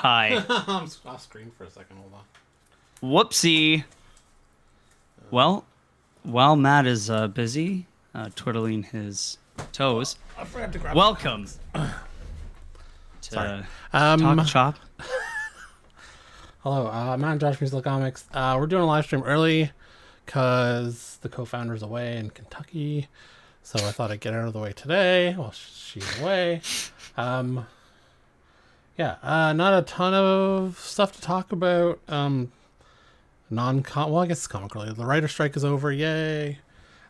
Hi. I'm off screen for a second. Hold on. Whoopsie. Well, while Matt is busy twiddling his toes, I forgot to grab. welcome to Sorry. Talk Chop. Hello, Matt and Josh from Musical Comics. We're doing a live stream early because the co-founder's away in Kentucky, so I thought I'd get out of the way today while she's away. Not a ton of stuff to talk about. Well, I guess it's comic related. The writer strike is over, yay!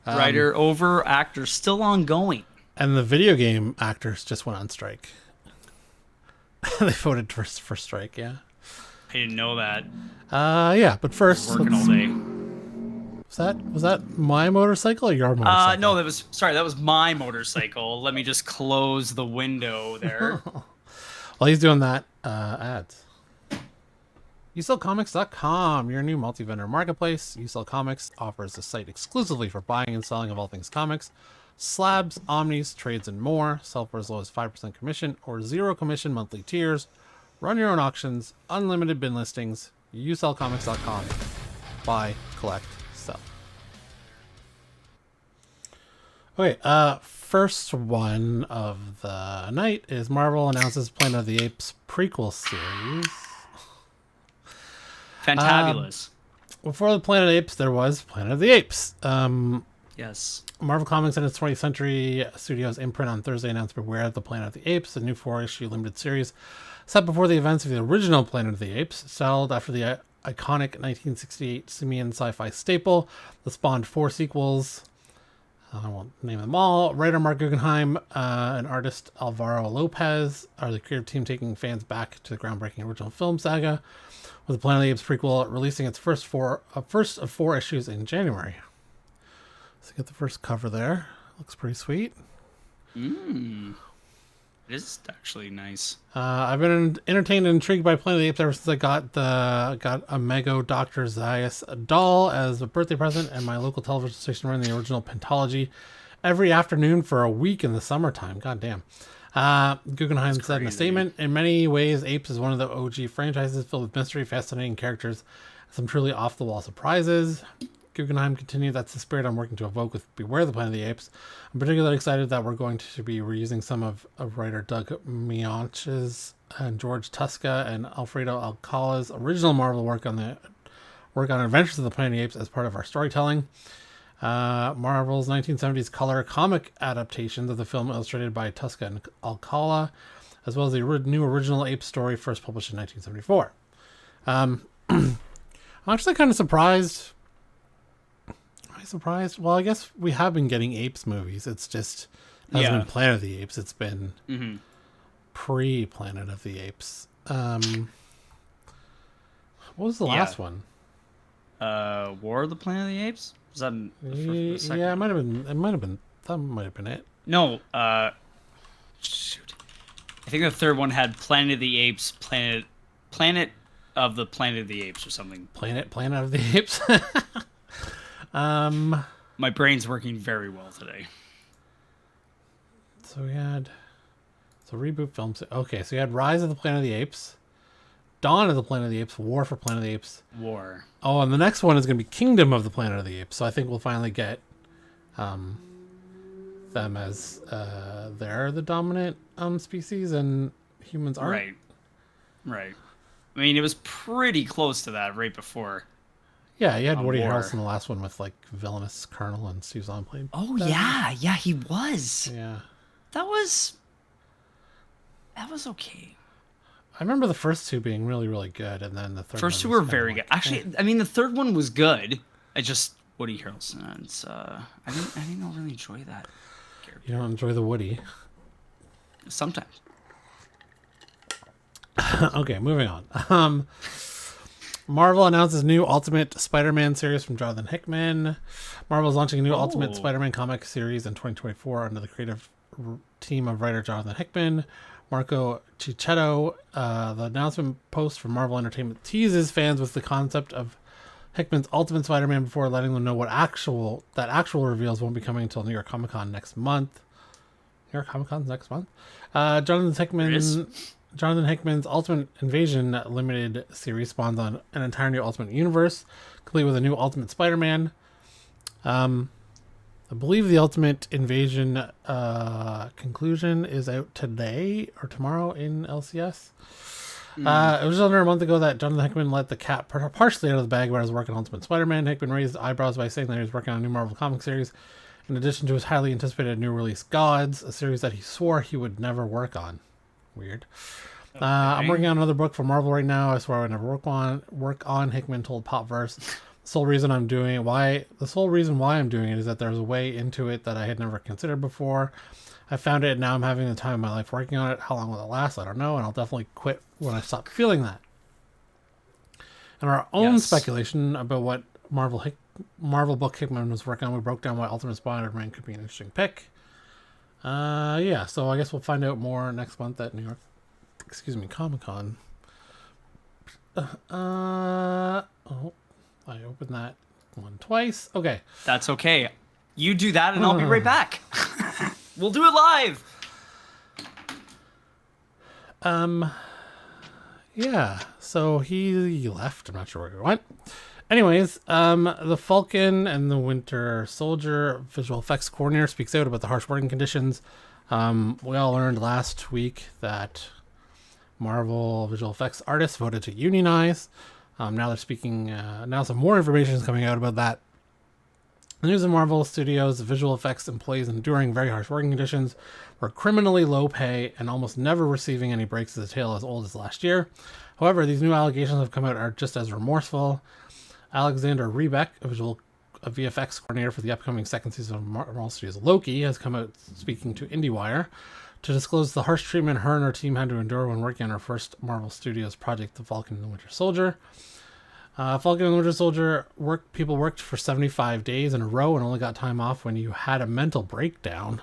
Writer over, actor still ongoing. And the video game actors just went on strike. They voted for strike, yeah. I didn't know that. But first, Working all day. Was that my motorcycle or your motorcycle? No, that was my motorcycle. Let me just close the window there. While he's doing that, ads. YouSellComics.com, your new multi-vendor marketplace. You Sell Comics offers a site exclusively for buying and selling of all things comics. Slabs, omnis, trades, and more. Sell for as low as 5% commission or 0 commission monthly tiers. Run your own auctions, unlimited bin listings. YouSellComics.com. Buy, collect, sell. Okay, first one of the night is Marvel announces Planet of the Apes prequel series. Fantabulous. Before the Planet of the Apes, there was Planet of the Apes. Yes. Marvel Comics and its 20th Century Studios imprint on Thursday announced Beware of the Planet of the Apes, a new 4-issue limited series set before the events of the original Planet of the Apes, styled after the iconic 1968 simian sci-fi staple that spawned 4 sequels. I won't name them all. Writer Mark Guggenheim and artist Alvaro Lopez are the creative team taking fans back to the groundbreaking original film saga, with the Planet of the Apes prequel releasing its first of 4 issues in January. So you get the first cover there. Looks pretty sweet. It is actually nice. I've been entertained and intrigued by Planet of the Apes ever since I got a Mego Dr. Zaius doll as a birthday present, and my local television station ran the original Pentology every afternoon for a week in the summertime. God damn. Guggenheim said in a statement, in many ways, Apes is one of the OG franchises filled with mystery, fascinating characters, and some truly off-the-wall surprises. Guggenheim continued, that's the spirit I'm working to evoke with Beware the Planet of the Apes. I'm particularly excited that we're going to be reusing some of writer Doug Mianch's and George Tuska and Alfredo Alcala's original Marvel work on Adventures of the Planet of the Apes as part of our storytelling. Marvel's 1970s color comic adaptations of the film illustrated by Tuska and Alcala, as well as the new original Ape story first published in 1974. I'm actually kind of surprised. Well, I guess we have been getting Apes movies. It's just it hasn't been Planet of the Apes. It's been pre-Planet of the Apes. What was the last one? War of the Planet of the Apes? Was that the second? Yeah, it might have been. That might have been it. No. Shoot. I think the third one had Planet of the Apes, Planet of the Planet of the Apes, or something. Planet of the Apes. My brain's working very well today. So we had reboot films. Okay, so you had Rise of the Planet of the Apes, Dawn of the Planet of the Apes, War for Planet of the Apes. War. Oh, and the next one is going to be Kingdom of the Planet of the Apes. So I think we'll finally get them as they're the dominant species and humans aren't. Right. I mean, it was pretty close to that right before. Yeah, you had Woody Harrelson the last one with like Villainous Colonel and Suzanne played. Oh yeah, he was. Yeah. That was okay. I remember the first two being really, really good, and then the third first two one were very good. Actually, I mean, the third one was good. I just Woody Harrelson's. I didn't really enjoy that character. You don't enjoy the Woody. Sometimes. Okay, moving on. Marvel announces new Ultimate Spider-Man series from Jonathan Hickman. Marvel is launching a new Ultimate Spider-Man comic series in 2024 under the creative team of writer Jonathan Hickman, Marco Cicchetto. The announcement post from Marvel Entertainment teases fans with the concept of Hickman's Ultimate Spider-Man before letting them know what actual reveals won't be coming until New York Comic Con next month. New York Comic Con's next month. Jonathan Hickman Jonathan Hickman's Ultimate Invasion limited series spawns on an entire new Ultimate Universe, complete with a new Ultimate Spider-Man. I believe the Ultimate Invasion conclusion is out today or tomorrow in LCS. It was just under a month ago that Jonathan Hickman let the cat partially out of the bag about his work on Ultimate Spider-Man. Hickman raised eyebrows by saying that he was working on a new Marvel comic series, in addition to his highly anticipated new release Gods, a series that he swore he would never work on. Weird. Okay. I'm working on another book for Marvel right now. I swear I would never work on. Hickman told PopVerse. The sole reason why I'm doing it is that there's a way into it that I had never considered before. I found it, and now I'm having the time of my life working on it. How long will it last? I don't know, and I'll definitely quit when I stop feeling that. And our own speculation about what Marvel book Hickman was working on, we broke down why Ultimate Spider-Man could be an interesting pick. So I guess we'll find out more next month at New York, Comic-Con. I opened that one twice. Okay. That's okay. You do that and I'll be right back. We'll do it live. Yeah. So he left. I'm not sure where he went. Anyways, the Falcon and the Winter Soldier visual effects coordinator speaks out about the harsh working conditions. We all learned last week that Marvel visual effects artists voted to unionize. Now they're speaking. Now some more information is coming out about that. The news of Marvel Studios' visual effects employees enduring very harsh working conditions, were criminally low pay, and almost never receiving any breaks as a tale as old as last year. However, these new allegations have come out are just as remorseful. Alexander Rebeck, a VFX coordinator for the upcoming second season of Marvel Studios' Loki, has come out speaking to IndieWire to disclose the harsh treatment her and her team had to endure when working on her first Marvel Studios project, The Falcon and the Winter Soldier. Falcon and the Winter Soldier people worked for 75 days in a row and only got time off when you had a mental breakdown.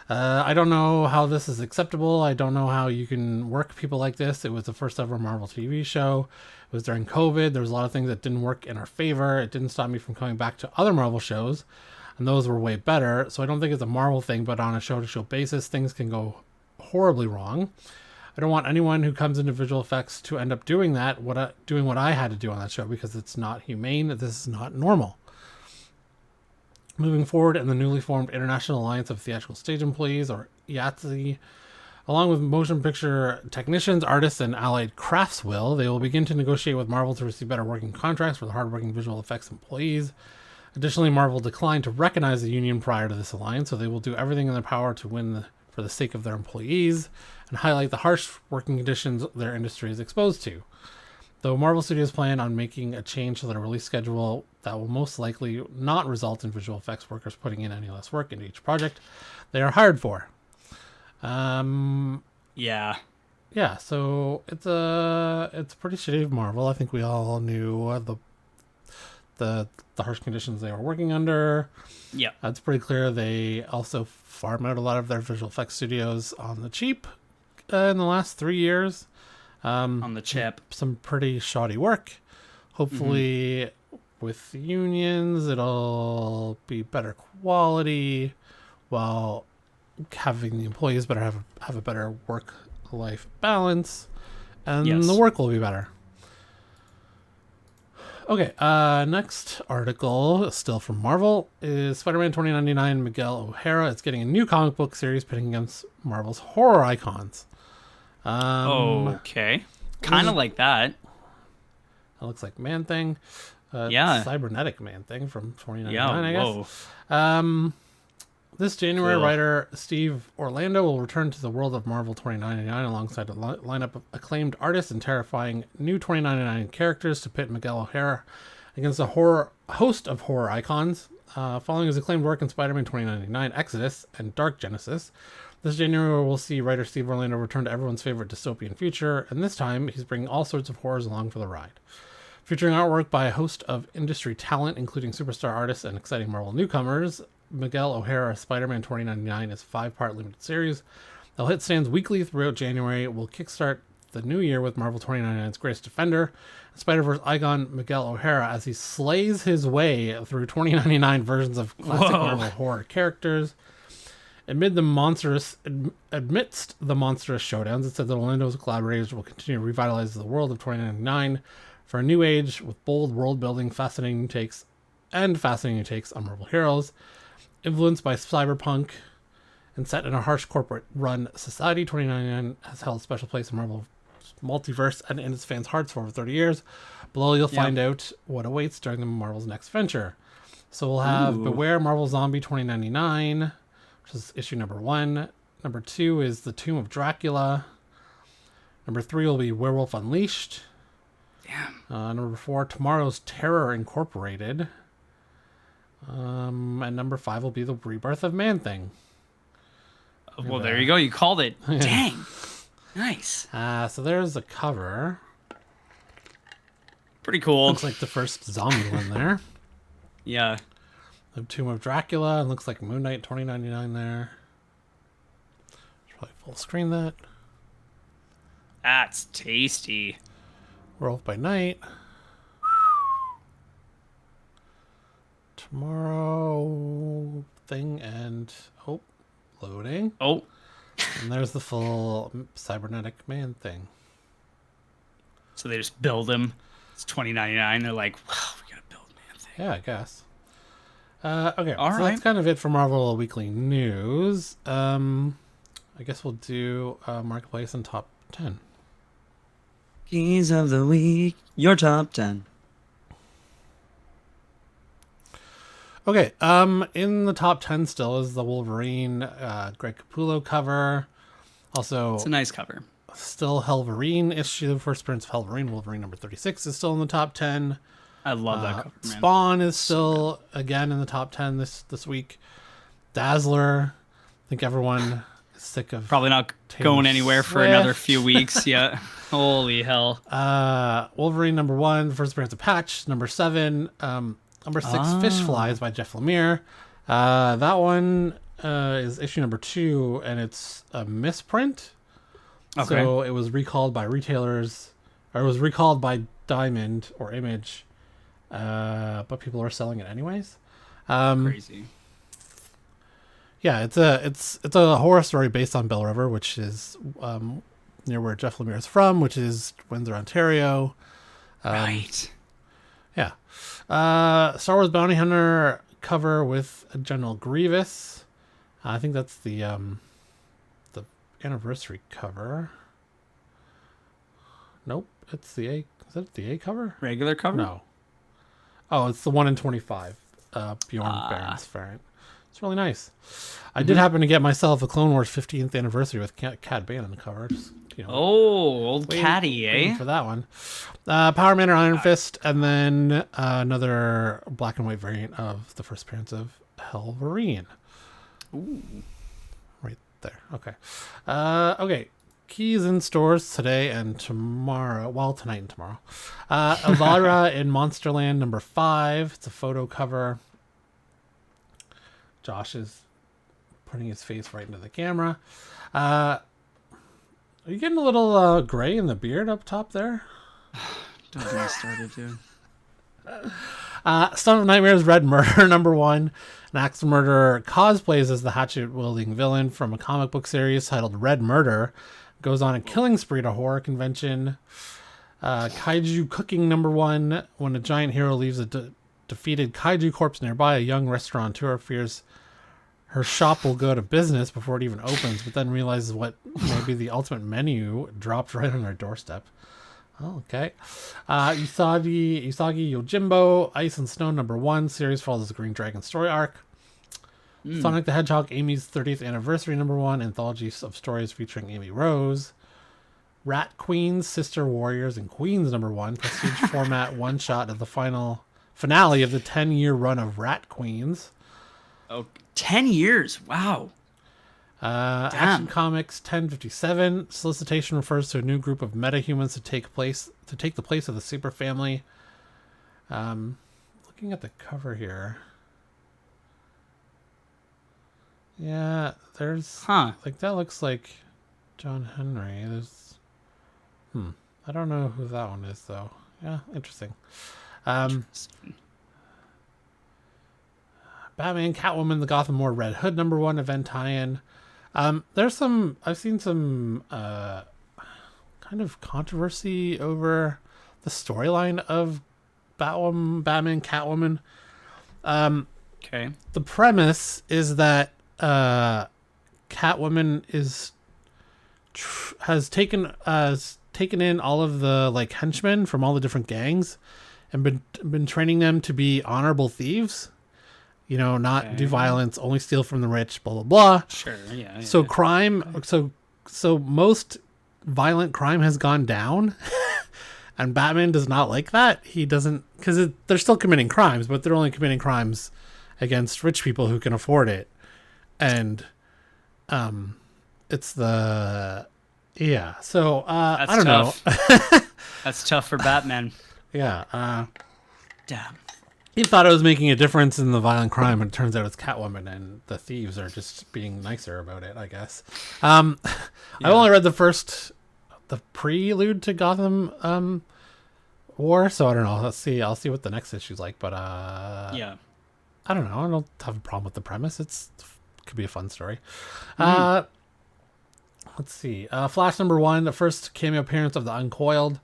I don't know how this is acceptable. I don't know how you can work people like this. It was the first ever Marvel TV show. It was during COVID. There was a lot of things that didn't work in our favor. It didn't stop me from coming back to other Marvel shows, and those were way better. So I don't think it's a Marvel thing, but on a show-to-show basis, things can go horribly wrong. I don't want anyone who comes into visual effects to end up doing doing what I had to do on that show, because it's not humane. This is not normal. Moving forward, in the newly formed International Alliance of Theatrical Stage Employees, or IATSE, along with motion picture technicians, artists, and allied craftswill, they will begin to negotiate with Marvel to receive better working contracts for the hardworking visual effects employees. Additionally, Marvel declined to recognize the union prior to this alliance, so they will do everything in their power to win for the sake of their employees and highlight the harsh working conditions their industry is exposed to. Though Marvel Studios plan on making a change to their release schedule that will most likely not result in visual effects workers putting in any less work into each project they are hired for. Yeah, so it's pretty shitty of Marvel. I think we all knew the harsh conditions they were working under. Yeah. It's pretty clear they also farm out a lot of their visual effects studios on the cheap in the last 3 years. On the chip. Some pretty shoddy work. Hopefully with unions it'll be better quality, while having the employees better have a better work-life balance, and the work will be better. Okay, next article, still from Marvel, is Spider-Man 2099 Miguel O'Hara. It's getting a new comic book series pitting against Marvel's horror icons. Okay. Kind of like that. That looks like Man-Thing. Cybernetic Man-Thing from 2099, I guess. This January, writer Steve Orlando will return to the world of Marvel 2099 alongside a lineup of acclaimed artists and terrifying new 2099 characters to pit Miguel O'Hara against a host of horror icons. Following his acclaimed work in Spider-Man 2099 Exodus and Dark Genesis, this January we'll see writer Steve Orlando return to everyone's favorite dystopian future, and this time he's bringing all sorts of horrors along for the ride. Featuring artwork by a host of industry talent, including superstar artists and exciting Marvel newcomers, Miguel O'Hara Spider-Man 2099 is a 5-part limited series. They'll hit stands weekly throughout January. We'll kickstart the new year with Marvel 2099's greatest defender, Spider-Verse icon Miguel O'Hara, as he slays his way through 2099 versions of classic Marvel horror characters. Amidst the monstrous showdowns, it said that Orlando's collaborators will continue to revitalize the world of 2099 for a new age with bold world building, fascinating takes on Marvel heroes. Influenced by cyberpunk and set in a harsh corporate-run society, 2099 has held a special place in Marvel multiverse and in its fans' hearts for over 30 years. Below, you'll find out what awaits during the Marvel's next venture. So we'll have Beware Marvel Zombie 2099, which is issue number 1. Number 2 is The Tomb of Dracula. Number 3 will be Werewolf Unleashed. Damn. Number 4, Tomorrow's Terror Incorporated. And number 5 will be The Rebirth of Man-Thing. Well, there you go. You called it. Dang. Nice. So there's the cover. Pretty cool. Looks like the first zombie one there. Yeah. The Tomb of Dracula. It looks like Moon Knight 2099 there. Should probably full screen that. That's tasty. Werewolf by Night. Tomorrow thing and loading. Oh. And there's the full cybernetic man thing. So they just build him. It's 2099. They're like, wow, we gotta build man thing. Yeah, I guess. Okay, All so right. that's kind of it for Marvel Weekly News. I guess we'll do Marketplace and Top 10. Keys of the week, your top 10. Okay, in the top 10 still is the Wolverine Greg Capullo cover. Also, It's a nice cover. still Helverine issue, the first appearance of Wolverine number 36 is still in the top 10. I love that cover, man. Spawn is still, again, in the top 10 this week. Dazzler, I think everyone is sick of... Probably not Taylor going anywhere for Swift. another few weeks yet. Holy hell. Wolverine number 1, the first appearance of Patch, number 7. Number 6, Fish Flies by Jeff Lemire. That one is issue number 2, and it's a misprint. Okay. So it was recalled by retailers, or it was recalled by Diamond or Image, but people are selling it anyways. Crazy. Yeah, it's a horror story based on Bell River, which is near where Jeff Lemire is from, which is Windsor, Ontario. Right. Yeah. Star Wars Bounty Hunter cover with General Grievous. I think that's the anniversary cover. Nope, it's the A. Is that the A cover? Regular cover? No. Oh, it's the 1 in 25. Bjorn Barron's variant. It's really nice. I did happen to get myself a Clone Wars 15th anniversary with Cad Bane on the cover. Just, Oh, old caddy, waiting eh? for that one. Power Man or Iron Fist, and then another black and white variant of the first appearance of Helverine. Ooh. Right there. Okay. Okay. Keys in stores today and tomorrow. Well, tonight and tomorrow. Elvira in Monsterland number 5. It's a photo cover. Josh is putting his face right into the camera. Are you getting a little gray in the beard up top there? Don't get me started, dude. Son of Nightmares Red Murder number 1. An axe murderer cosplays as the hatchet-wielding villain from a comic book series titled Red Murder. Goes on a killing spree at a horror convention. Kaiju Cooking number 1. When a giant hero leaves a defeated kaiju corpse nearby, a young restaurateur fears her shop will go to business before it even opens, but then realizes what may be the ultimate menu dropped right on her doorstep. Oh, okay. Usagi Yojimbo, Ice and Snow number 1. Series follows the Green Dragon story arc. Sonic the Hedgehog, Amy's 30th anniversary number 1. Anthology of stories featuring Amy Rose. Rat Queens, Sister Warriors, and Queens number 1. Prestige format one-shot of the finale of the 10-year run of Rat Queens. Oh, 10 years. Wow. Action Comics 1057. Solicitation refers to a new group of metahumans to take the place of the super family. Looking at the cover here. Yeah, there's like that looks like John Henry. There's I don't know who that one is though. Yeah, interesting. Batman, Catwoman, the Gotham War Red Hood #1 event tie-in. I've seen some kind of controversy over the storyline of Batman, Catwoman. Okay. The premise is that Catwoman has taken in all of the like henchmen from all the different gangs and been training them to be honorable thieves. You know, not do violence, only steal from the rich, blah blah blah. Sure, yeah. So crime, so most violent crime has gone down, and Batman does not like that. He doesn't, because they're still committing crimes, but they're only committing crimes against rich people who can afford it, and it's the So I don't know. That's tough for Batman. Yeah. Damn. He thought it was making a difference in the violent crime, and it turns out it's Catwoman, and the thieves are just being nicer about it, I guess. I only read the prelude to Gotham War, so I don't know. I'll see what the next issue's like, but yeah. I don't know. I don't have a problem with the premise. It could be a fun story. Let's see. Flash #1, the first cameo appearance of the Uncoiled.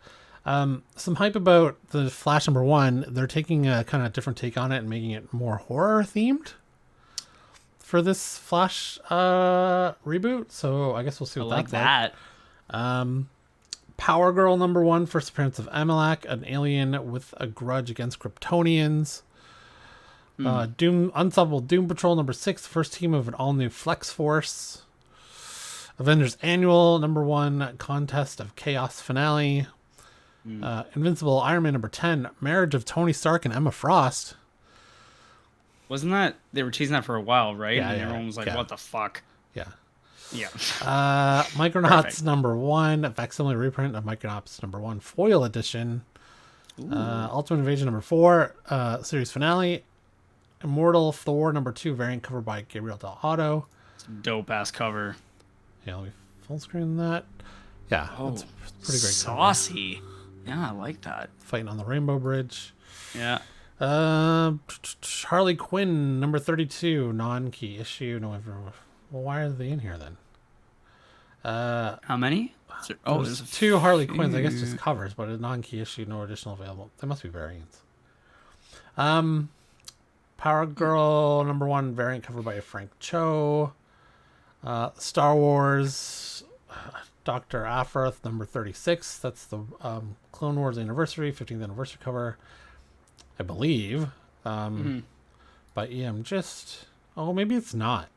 Some hype about the Flash #1. They're taking a kind of different take on it and making it more horror themed for this Flash reboot. So I guess we'll see what I like that's that. Power Girl #1, first appearance of Amalek, an alien with a grudge against Kryptonians. Unstoppable Doom Patrol #6, first team of an all-new Flex Force. Avengers Annual #1, Contest of Chaos finale. Invincible Iron Man #10, marriage of Tony Stark and Emma Frost. Wasn't that, they were teasing that for a while, right? Yeah, and yeah, everyone was like, yeah. what the fuck? Yeah. Yeah. Micronauts #1, a facsimile reprint of Micronauts #1 foil edition. Ultimate Invasion #4, series finale. Immortal Thor #2, variant cover by Gabriel Del Otto. It's a dope ass cover. Yeah, let me full screen that. Yeah, Oh, it's pretty great cover. saucy. Yeah, I like that. Fighting on the Rainbow Bridge. Yeah. Harley Quinn #32, non-key issue. No, well, why are they in here then? How many? There's there's 2 Harley Quinns. I guess just covers, but a non-key issue, no additional available. They must be variants. Power Girl #1, variant cover by Frank Cho. Star Wars Dr. Aphra #36. That's the Clone Wars anniversary, 15th anniversary cover, I believe. By EM Gist. Oh, maybe it's not.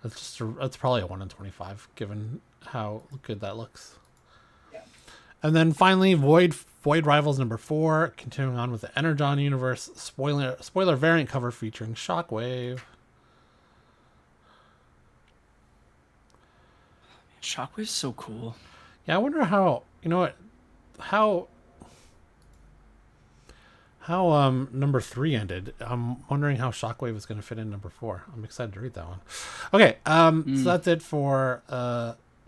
That's probably a 1 in 25, given how good that looks. Yeah. And then finally, Void Rivals #4, continuing on with the Energon universe. Spoiler variant cover featuring Shockwave. Shockwave's so cool. Yeah, I wonder how #3 ended. I'm wondering how Shockwave is going to fit in #4. I'm excited to read that one. Okay, so that's it for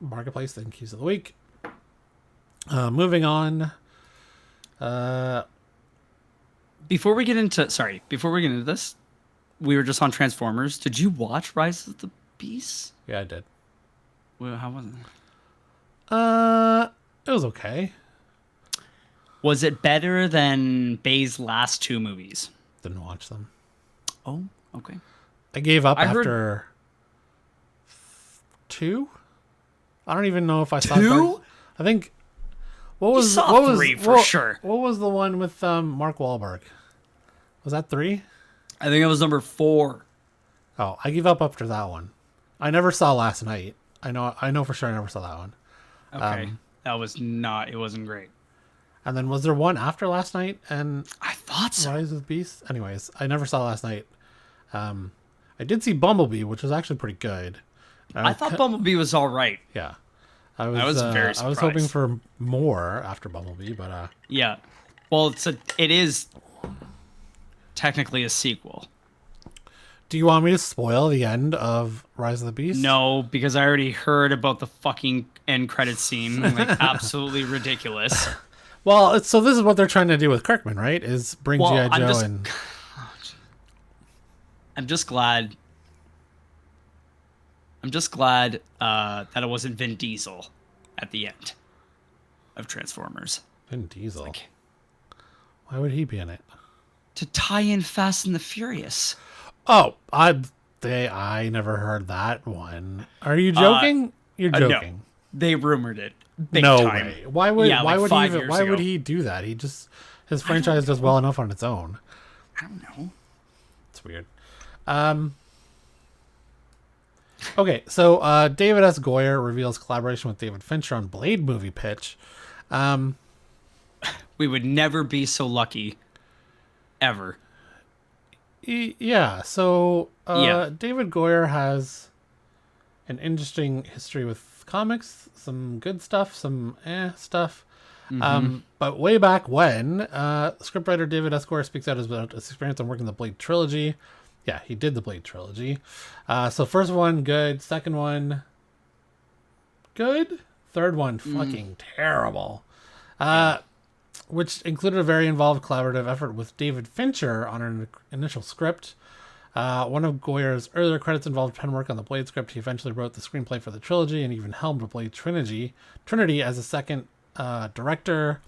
Marketplace and Keys of the Week. Moving on. Before we get into this, we were just on Transformers. Did you watch Rise of the Beasts? Yeah, I did. Well, how was it? It was okay. Was it better than Bay's last 2 movies? Didn't watch them. Oh, okay. I gave up I after heard... 2. I don't even know if I saw 2. I think. What You was saw what 3 was, for what, sure. What was the one with Mark Wahlberg? Was that 3? I think it was #4. Oh, I gave up after that one. I never saw Last Night. I know for sure I never saw that one. Okay. It wasn't great. And then was there one after Last Night and I thought so. Rise of the Beast? Anyways, I never saw Last Night. I did see Bumblebee, which was actually pretty good. I thought Bumblebee was all right. Yeah. I was very surprised. I was hoping for more after Bumblebee, but yeah. Well, it is technically a sequel. do you want me to spoil the end of Rise of the Beast? No, because I already heard about the fucking end credit scene. Like, absolutely ridiculous. Well, so this is what they're trying to do with Kirkman, right? Is bring G.I. Joe and... I'm just glad. That it wasn't Vin Diesel at the end of Transformers. Vin Diesel. Like, Why would he be in it? to tie in Fast and the Furious. Oh, I never heard that one. Are you joking? You're No, joking. they rumored it. Big No time. way. Why would Yeah, like he 5 even, years why would ago. he do that? His franchise does well enough on its own. I don't know. It's weird. Okay, so David S. Goyer reveals collaboration with David Fincher on Blade movie pitch. We would never be so lucky, ever. Yeah, so Yeah. David Goyer has an interesting history with comics, some good stuff, some stuff. But way back when, scriptwriter David S. Goyer speaks out about his experience on working the Blade trilogy. Yeah, he did the Blade trilogy. So first one, good. Second one, good. Third one, fucking terrible. Which included a very involved collaborative effort with David Fincher on an initial script. One of Goyer's earlier credits involved pen work on the Blade script. He eventually wrote the screenplay for the trilogy and even helmed a Blade Trinity as a second director.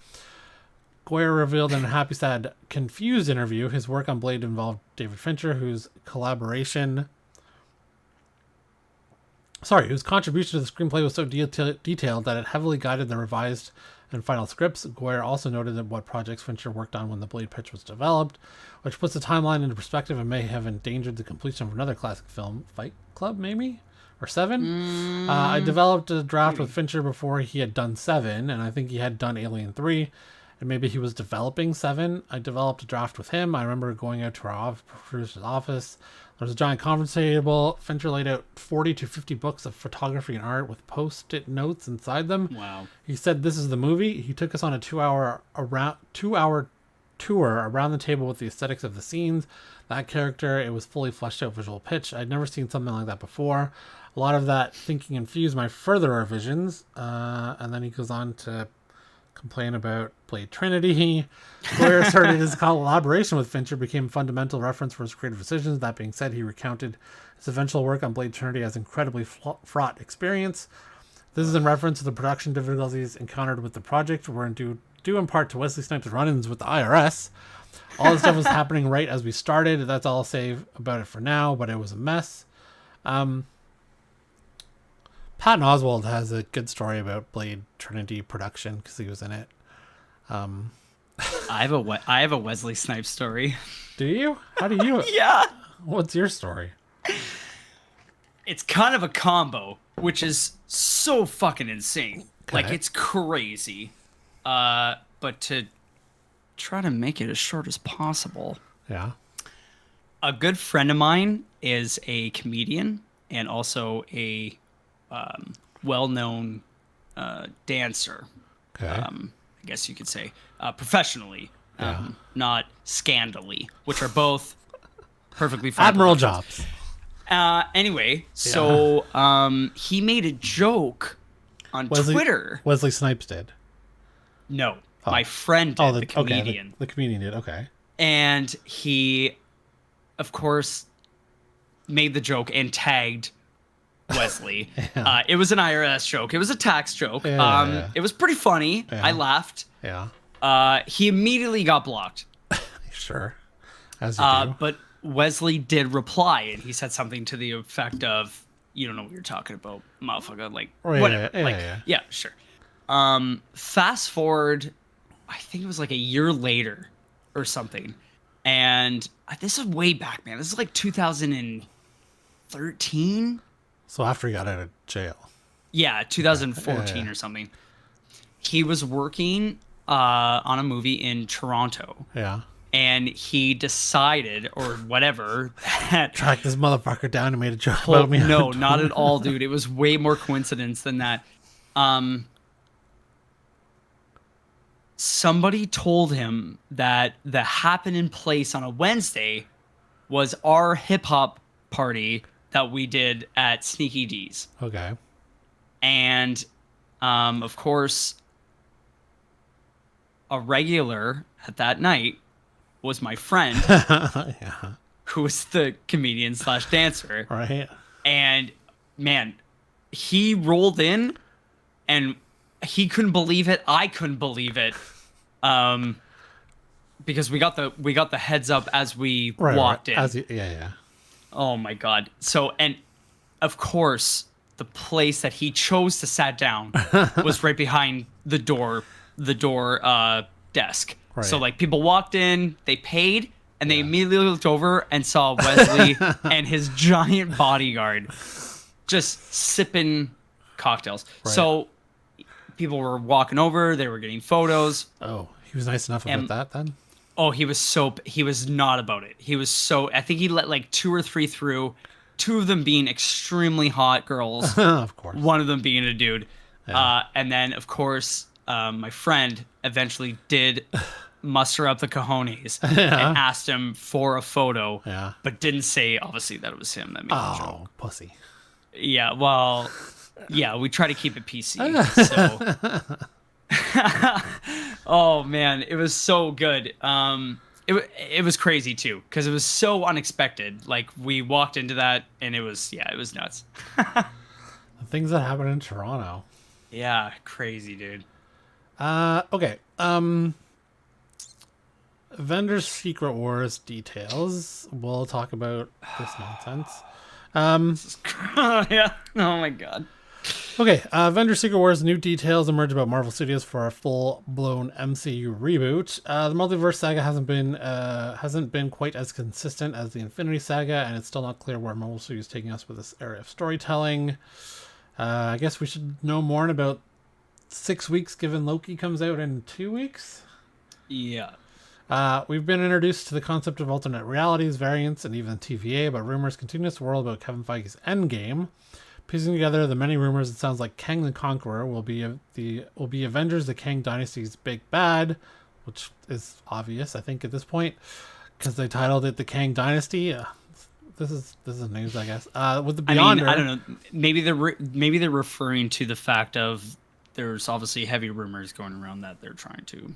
Goyer revealed in a Happy Sad Confused interview his work on Blade involved David Fincher, whose contribution to the screenplay was so detailed that it heavily guided the revised and final scripts. Goyer also noted that what projects Fincher worked on when the Blade pitch was developed, which puts the timeline into perspective and may have endangered the completion of another classic film, Fight Club, maybe? Or Seven? I developed a draft with Fincher before he had done Seven, and I think he had done Alien 3, and maybe he was developing Seven. I developed a draft with him. I remember going out to our producer's office. There was a giant conference table. Fincher laid out 40 to 50 books of photography and art with post-it notes inside them. Wow. He said, "This is the movie." He took us on a two-hour tour around the table with the aesthetics of the scenes, that character. It was fully fleshed out visual pitch. I'd never seen something like that before. A lot of that thinking infused my further revisions. And then he goes on to complain about Blade Trinity. Goyer asserted his collaboration with Fincher became a fundamental reference for his creative decisions. That being said, he recounted his eventual work on Blade Trinity as incredibly fraught experience. This is in reference to the production difficulties encountered with the project, were due in part to Wesley Snipes' run-ins with the IRS. All this stuff was happening right as we started. That's all I'll say about it for now, but it was a mess. Patton Oswalt has a good story about Blade Trinity production because he was in it. I have a Wesley Snipes story. Do you? How do you? Yeah. What's your story? It's kind of a combo, which is so fucking insane. Okay. Like, it's crazy. But to try to make it as short as possible, Yeah. a good friend of mine is a comedian and also a well-known dancer. Okay. I guess you could say professionally, not scandally, which are both perfectly fine. Admiral Jobs. Anyway, so he made a joke on Twitter. Wesley Snipes did. No, my friend did, the comedian. Okay, the comedian did. Okay. And he, of course, made the joke and tagged Wesley. It was an IRS joke. It was a tax joke. It was pretty funny. Yeah. I laughed. Yeah. He immediately got blocked. Sure. As you do. But Wesley did reply, and he said something to the effect of, "You don't know what you're talking about, motherfucker." Like, whatever. Yeah, sure. Fast forward, I think it was like a year later or something. And this is way back, man. This is like 2013. So after he got out of jail. Yeah, 2014 or something. He was working on a movie in Toronto. Yeah. And he decided, or whatever, that... Tracked this motherfucker down and made a joke about me. No, not at all, dude. It was way more coincidence than that. Somebody told him that the happening place on a Wednesday was our hip-hop party that we did at Sneaky D's. Okay. And, of course, a regular at that night was my friend, Yeah. who was the comedian / dancer. Right. And man, he rolled in and he couldn't believe it. I couldn't believe it. Because we got the heads up as we walked in. Yeah. Oh my God. So, and of course, the place that he chose to sat down was right behind the door desk. Right. So like people walked in, they paid, and they immediately looked over and saw Wesley and his giant bodyguard just sipping cocktails. Right. So people were walking over, they were getting photos. Oh, he was nice enough about that then? Oh, he was not about it. He was I think he let like 2 or 3 through, 2 of them being extremely hot girls. Of course. One of them being a dude. Yeah. And then, of course, my friend eventually did muster up the cojones and asked him for a photo, but didn't say, obviously, that it was him. That made the joke. Oh, pussy. Yeah, well, yeah, we try to keep it PC. So. Oh man, it was so good. It was crazy too because it was so unexpected. Like we walked into that and it was nuts. The things that happen in Toronto. Yeah, crazy, dude. Okay. Avengers Secret Wars details. We'll talk about this nonsense. Yeah. Oh my God. Okay, Avengers Secret Wars new details emerge about Marvel Studios for a full-blown MCU reboot. The multiverse saga hasn't been quite as consistent as the Infinity Saga, and it's still not clear where Marvel Studios is taking us with this area of storytelling. I guess we should know more in about 6 weeks, given Loki comes out in 2 weeks. Yeah. We've been introduced to the concept of alternate realities, variants, and even TVA, but rumors continue to swirl about Kevin Feige's Endgame. Piecing together the many rumors, it sounds like Kang the Conqueror will be Avengers: The Kang Dynasty's big bad, which is obvious, I think, at this point, because they titled it The Kang Dynasty. This is news, I guess. With the Beyonder, I don't know. Maybe they're referring to the fact of there's obviously heavy rumors going around that they're trying to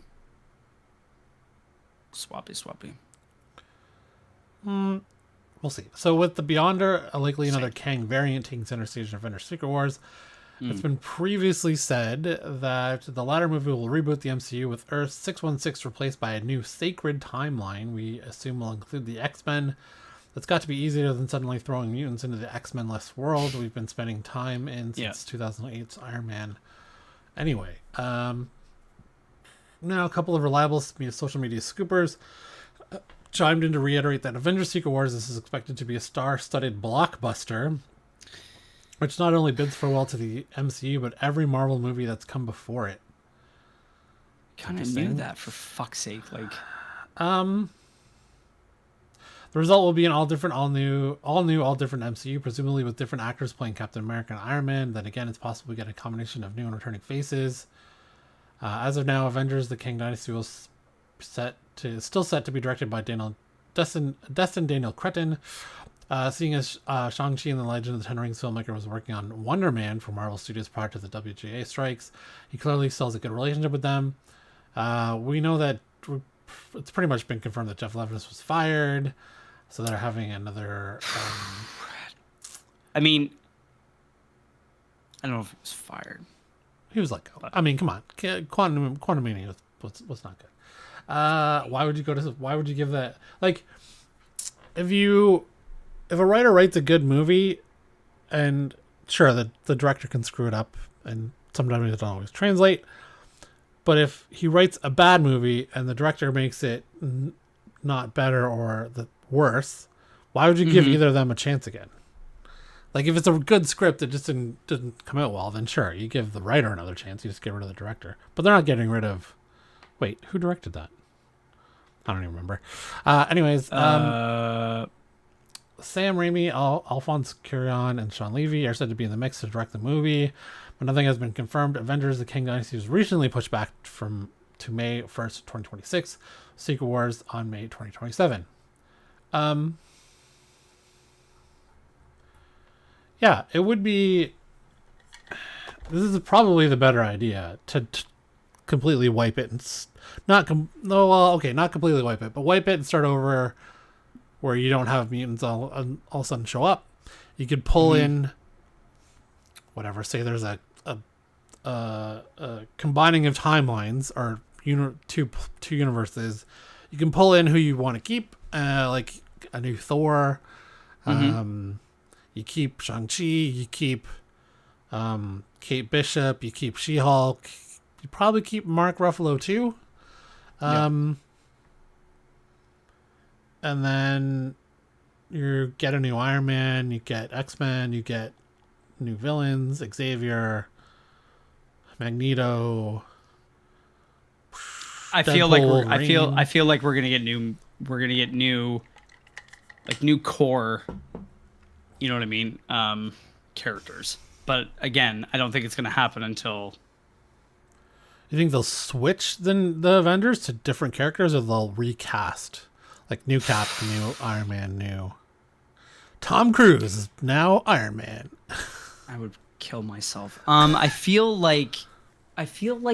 swappy. We'll see. So with the Beyonder, likely another Kang variant taking center stage in Avengers Secret Wars. It's been previously said that the latter movie will reboot the MCU with Earth 616 replaced by a new sacred timeline we assume will include the X-Men. That's got to be easier than suddenly throwing mutants into the X-Men-less world we've been spending time in since 2008's Iron Man. Anyway, now a couple of reliable social media scoopers chimed in to reiterate that Avengers Secret Wars is expected to be a star-studded blockbuster, which not only bids farewell to the MCU, but every Marvel movie that's come before it. Kind of knew that, for fuck's sake. Like, the result will be an all different MCU, presumably with different actors playing Captain America and Iron Man. Then again, it's possible we get a combination of new and returning faces. As of now, Avengers: The Kang Dynasty was still set to be directed by Destin Daniel Cretton. Seeing as Shang-Chi and the Legend of the Ten Rings filmmaker was working on Wonder Man for Marvel Studios prior to the WGA strikes, he clearly still has a good relationship with them. We know that it's pretty much been confirmed that Jeff Levinus was fired, so they're having another... I mean, I don't know if he was fired. He was let go. I mean, come on. Quantumania was not good. Why would you give that? Like, if a writer writes a good movie, and sure, the director can screw it up, and sometimes it doesn't always translate, but if he writes a bad movie and the director makes it not better or worse, why would you give either of them a chance again? Like, if it's a good script that just didn't come out well, then sure, you give the writer another chance. You just get rid of the director. But they're not getting rid of... Wait, who directed that? I don't even remember. Anyways, Sam Raimi, Alphonse Cuarón, and Sean Levy are said to be in the mix to direct the movie, but nothing has been confirmed. Avengers: The Kang Dynasty was recently pushed back to May 1st, 2026. Secret Wars on May 2027. Yeah, it would be... This is probably the better idea to completely wipe it and not completely wipe it, but wipe it and start over where you don't have mutants all of a sudden show up. You could pull in whatever. Say there's a combining of timelines or two universes. You can pull in who you want to keep, like a new Thor. You keep Shang-Chi. You keep Kate Bishop. You keep She-Hulk. You probably keep Mark Ruffalo too. And then you get a new Iron Man. You get X-Men. You get new villains. Xavier, Magneto. I feel like we're gonna get new core, you know what I mean, characters. But again, I don't think it's gonna happen until. You think they'll switch the Avengers to different characters, or they'll recast, like new Cap, new Iron Man, new Tom Cruise is now Iron Man. I would kill myself. I feel like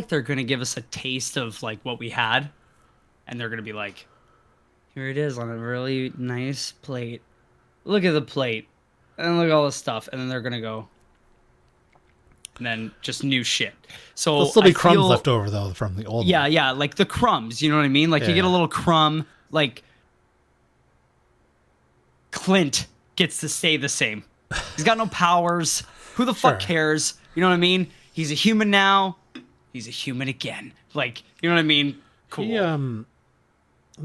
they're gonna give us a taste of like what we had, and they're gonna be like, here it is on a really nice plate. Look at the plate, and look at all this stuff, and then they're gonna go, and then just new shit. So there'll still be crumbs left over though from the old. Yeah, one. yeah, like the crumbs. You know what I mean? Like you get a little crumb. Like Clint gets to stay the same. He's got no powers. Who the fuck cares? You know what I mean? He's a human now. He's a human again. Like, you know what I mean? Cool. He, in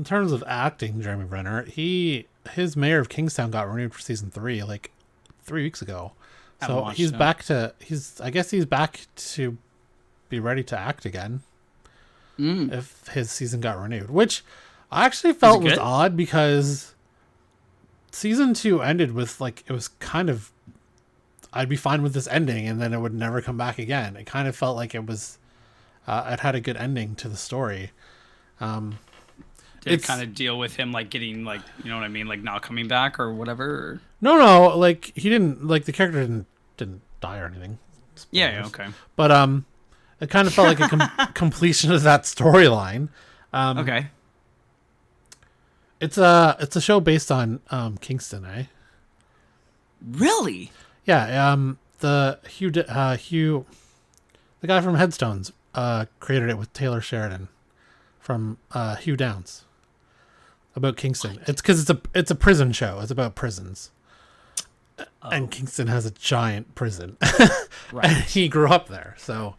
terms of acting, Jeremy Renner, his Mayor of Kingstown got renewed for season 3 like 3 weeks ago. So he's back to he's back to be ready to act again. If his season got renewed, which I actually felt was odd because season 2 ended with like it was kind of I'd be fine with this ending and then it would never come back again. It kind of felt like it was it had a good ending to the story. Did it kind of deal with him like getting like, you know what I mean, like not coming back or whatever? Or? No, like he didn't, like the character didn't die or anything. Spoilers. Yeah, okay. But it kind of felt like a completion of that storyline. Okay. It's a show based on Kingston, eh? Really? Yeah. The Hugh, the guy from Headstones, created it with Taylor Sheridan from Hugh Downs about Kingston. What? It's because it's a prison show. It's about prisons. And Kingston has a giant prison. Right. And he grew up there. So,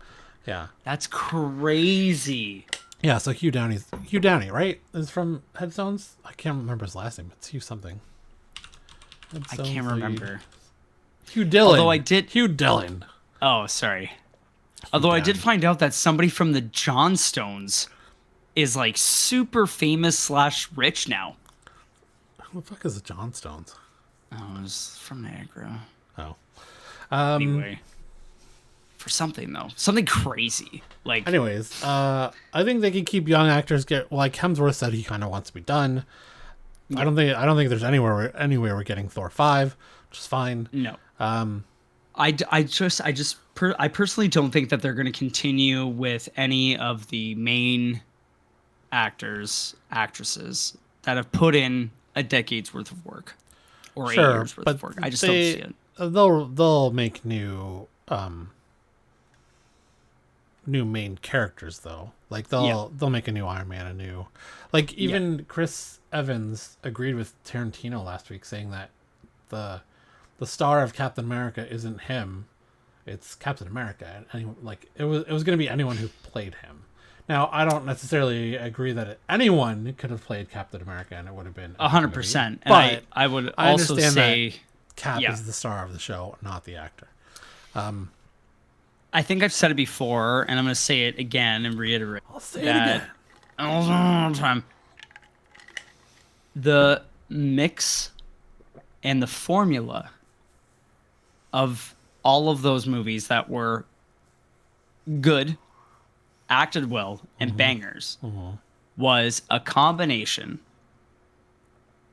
yeah. That's crazy. Yeah, so Hugh Downey, right? Is from Headstones? I can't remember his last name. It's Hugh something. I can't remember. Hugh Dillon. Hugh Dillon. Oh, sorry. Although I did find out that somebody from the Johnstones is like super famous / rich now. Who the fuck is the Johnstones? Oh, it was from Niagara. Oh. Anyway. For something though. Something crazy. Like anyways, I think they can keep young actors like Hemsworth said he kind of wants to be done. Yeah. I don't think there's anywhere we're getting Thor 5, which is fine. No. I personally don't think that they're going to continue with any of the main actresses that have put in a decade's worth of work or 8 years worth of work. I just don't see it. They'll make new main characters though. Like they'll make a new Iron Man, a new like even Chris Evans agreed with Tarantino last week saying that the star of Captain America isn't him, it's Captain America. And like it was going to be anyone who played him. Now I don't necessarily agree that anyone could have played Captain America and it would have been 100%. But I would also say Cap is the star of the show, not the actor. I think I've said it before, and I'm going to say it again and reiterate. I'll say it again. All the time. The mix and the formula of all of those movies that were good, acted well, and bangers was a combination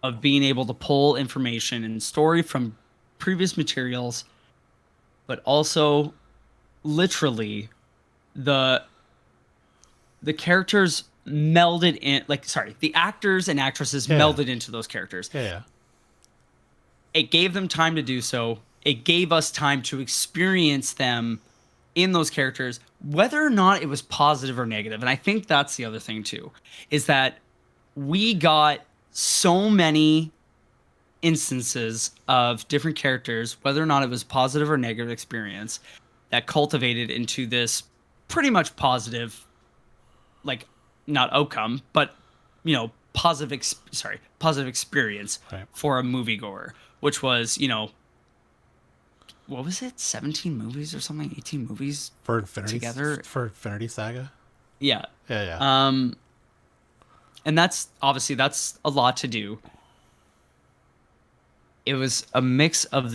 of being able to pull information and story from previous materials, but also literally the characters melded in, like, sorry, the actors and actresses melded into those characters. Yeah. It gave them time to do so. It gave us time to experience them in those characters, whether or not it was positive or negative. And I think that's the other thing too, is that we got so many instances of different characters, whether or not it was positive or negative experience, that cultivated into this pretty much positive, like, not outcome, but, you know, positive experience for a moviegoer, which was, you know, what was it? 17 movies or something? 18 movies for Infinity together for Infinity Saga. Yeah. Yeah. And that's obviously that's a lot to do. It was a mix of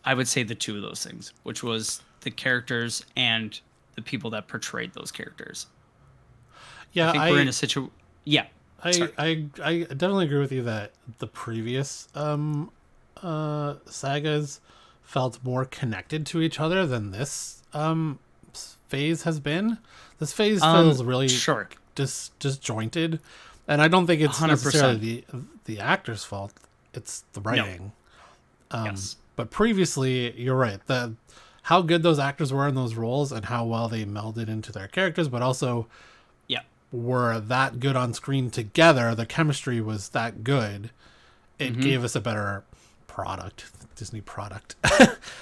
I would say the two of those things, which was the characters and the people that portrayed those characters. Yeah, I think we're in a situation. Yeah. I definitely agree with you that the previous sagas felt more connected to each other than this phase has been. This phase feels really disjointed, and I don't think it's 100%. Necessarily the actor's fault. It's the writing. No. Yes. But previously, you're right. How good those actors were in those roles and how well they melded into their characters, but also were that good on screen together. The chemistry was that good. It gave us a better product, Disney product,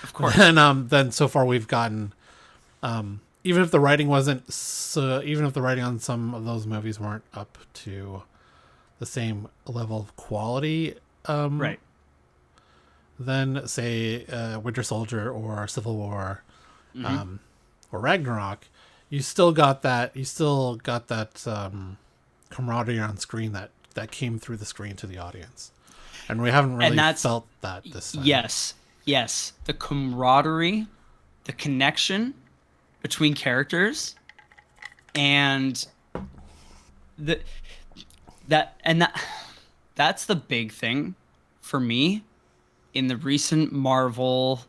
of course. And then so far we've gotten, even if the writing wasn't, even if the writing on some of those movies weren't up to the same level of quality, right, then say Winter Soldier or Civil War, or Ragnarok, you still got that camaraderie on screen that came through the screen to the audience. And we haven't really felt that this time. Yes. The camaraderie, the connection between characters, and that's the big thing for me in the recent Marvel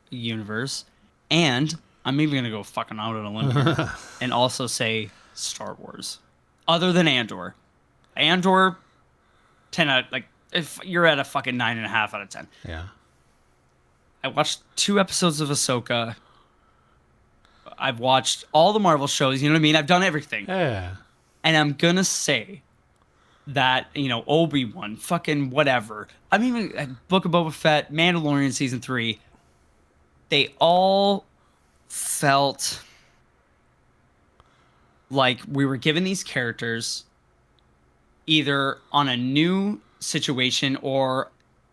universe. And I'm even gonna go fucking out on a limb here and also say Star Wars. Other than Andor, 10 out, like, if you're at a fucking 9.5 out of 10. Yeah. I watched 2 episodes of Ahsoka. I've watched all the Marvel shows. You know what I mean? I've done everything. Yeah. And I'm gonna say that, you know, Obi-Wan, fucking whatever. I mean, Book of Boba Fett, Mandalorian season 3. They all felt like we were given these characters either on a new situation or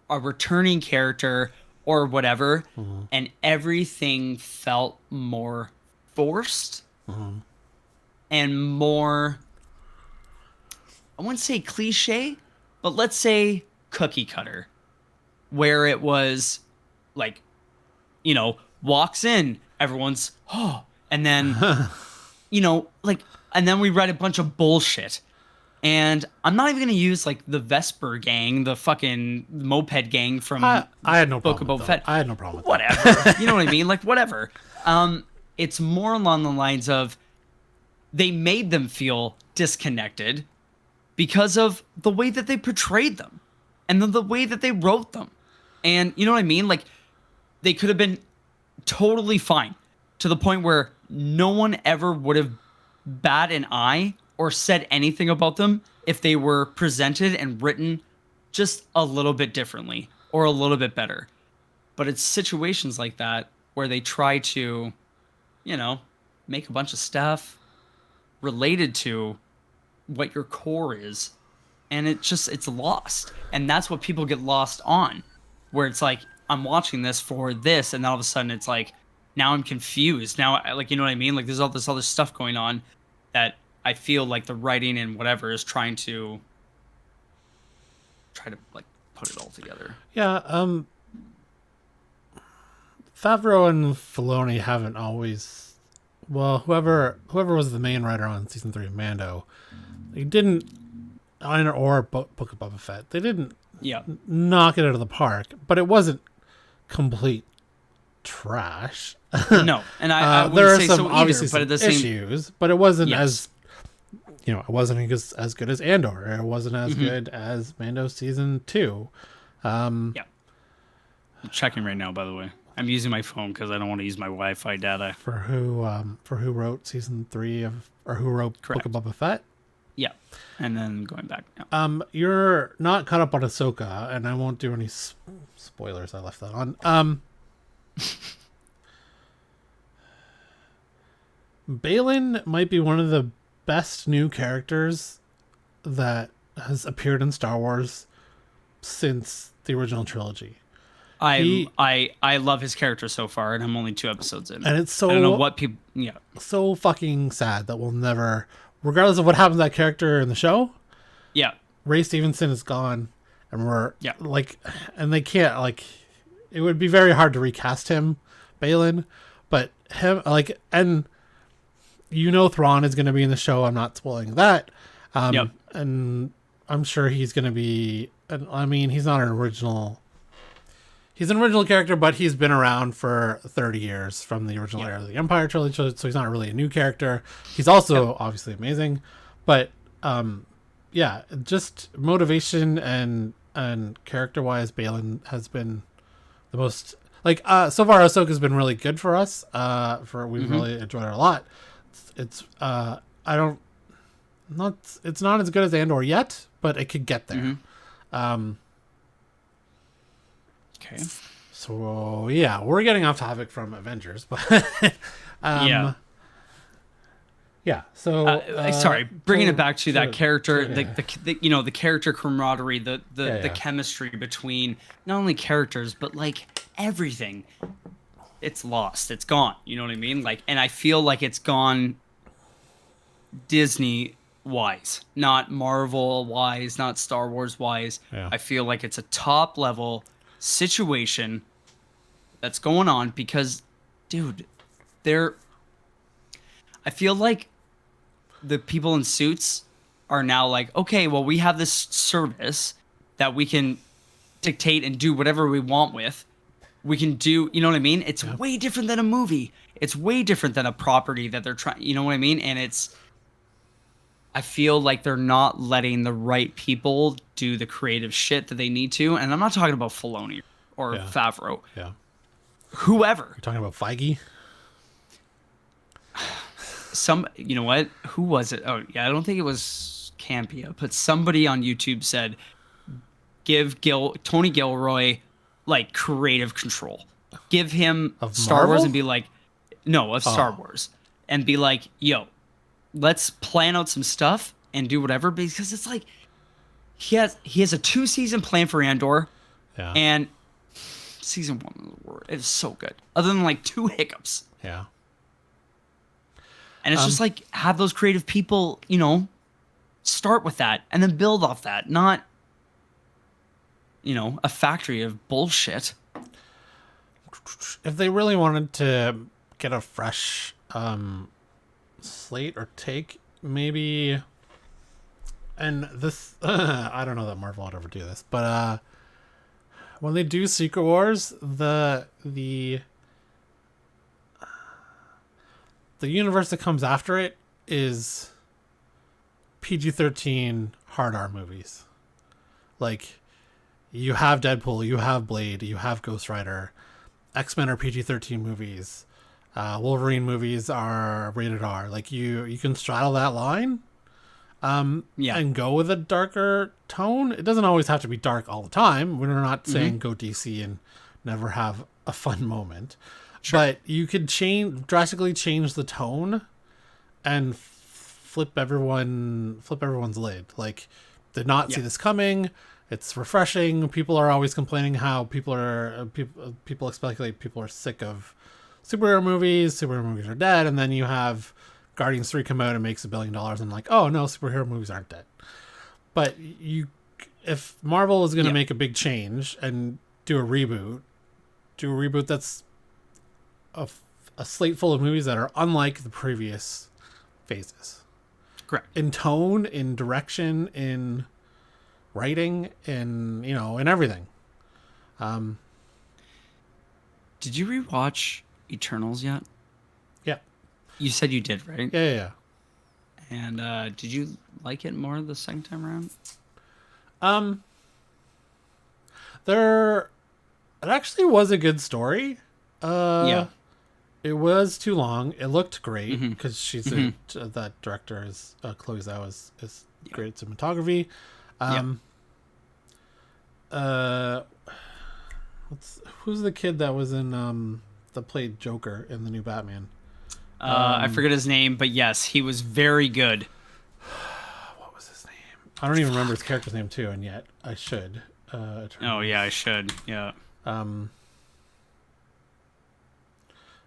a returning character or whatever, and everything felt more forced and more, I wouldn't say cliche, but let's say cookie cutter, where it was like, you know, walks in, everyone's, oh, and then, you know, like, and then we read a bunch of bullshit. And I'm not even going to use, like, the Vesper gang, the fucking moped gang from I had no Book of Boba Fett. I had no problem with whatever. You know what I mean? Like, whatever. It's more along the lines of they made them feel disconnected because of the way that they portrayed them and the way that they wrote them. And you know what I mean? Like, they could have been totally fine to the point where no one ever would have bat an eye or said anything about them if they were presented and written just a little bit differently or a little bit better. But it's situations like that where they try to, you know, make a bunch of stuff related to what your core is, and it's lost. And that's what people get lost on, where it's like, I'm watching this for this, and then all of a sudden it's like, now I'm confused. Now, like, you know what I mean? Like, there's all this other stuff going on that I feel like the writing and whatever is trying to like put it all together. Yeah, Favreau and Filoni haven't always, well, whoever was the main writer on season 3 of Mando, they didn't, or Book of Boba Fett, they didn't knock it out of the park, but it wasn't complete trash. No, and I there wouldn't are say some so obviously either, but at the issues, but it wasn't it wasn't as good as Andor. It wasn't as good as Mando season 2. Yeah. I'm checking right now, by the way. I'm using my phone because I don't want to use my Wi-Fi data. For who wrote season 3 who wrote Correct. Book of Boba Fett. Yeah. And then going back. Yeah. You're not caught up on Ahsoka, and I won't do any spoilers. I left that on. Balin might be one of the best new characters that has appeared in Star Wars since the original trilogy. I love his character so far, and I'm only 2 episodes in. And it's so I don't know what people. Yeah. So fucking sad that we'll never, regardless of what happens to that character in the show. Yeah. Ray Stevenson is gone, and and they can't it would be very hard to recast him, Balin, but him and Thrawn is going to be in the show. I'm not spoiling that. And I'm sure he's going to be. I mean, he's not an original. He's an original character, but he's been around for 30 years from the original era of the Empire trilogy, so he's not really a new character. He's also obviously amazing, but just motivation and character-wise, Balin has been the most so far. Ahsoka's been really good for us. We've really enjoyed it a lot. It's it's not as good as Andor yet, but it could get there. Okay. So we're getting off topic from Avengers, but sorry, bringing it back to that character, the character camaraderie, the chemistry between not only characters but everything. It's lost. It's gone. You know what I mean? And I feel like it's gone Disney wise, not Marvel wise, not Star Wars wise. Yeah. I feel like it's a top level situation that's going on because, dude, I feel like the people in suits are now okay, well, we have this service that we can dictate and do whatever we want with. We can do, you know what I mean? It's way different than a movie. It's way different than a property that they're trying, you know what I mean? And I feel like they're not letting the right people do the creative shit that they need to. And I'm not talking about Filoni or Favreau. Yeah. Whoever. You're talking about Feige? You know what? Who was it? Oh, yeah, I don't think it was Campia, but somebody on YouTube said, give Tony Gilroy creative control. Give him of Star Wars Marvel? and be Star Wars and be yo, let's plan out some stuff and do whatever, because it's he has a 2-season plan for Andor, and season 1 is so good, other than 2 hiccups. Yeah. And it's just have those creative people, start with that and then build off that, not a factory of bullshit. If they really wanted to get a fresh slate or take, maybe, and this I don't know that Marvel would ever do this, but when they do Secret Wars, the universe that comes after it is PG-13 hard R movies. You have Deadpool, you have Blade, you have Ghost Rider. X-Men are PG-13 movies. Wolverine movies are rated R. You can straddle that line and go with a darker tone. It doesn't always have to be dark all the time. We're not saying go DC and never have a fun moment. Sure. But you could drastically change the tone and flip everyone's lid. Did not see this coming. It's refreshing. People are always complaining how people speculate people are sick of superhero movies. Superhero movies are dead. And then you have Guardians 3 come out and makes $1 billion. And oh no, superhero movies aren't dead. But if Marvel is going to make a big change and do a reboot that's a slate full of movies that are unlike the previous phases. Correct. In tone, in direction, in writing, in everything. Did you rewatch Eternals yet? Yeah. You said you did, right? Yeah. And did you like it more the second time around? It actually was a good story. Yeah. It was too long. It looked great because she's that director is Chloe Zhao is great at cinematography. Who's the kid that was in that played Joker in the new Batman? I forget his name, but yes, he was very good. What was his name? I don't even remember his character's name too, and yet I should. I should. Yeah.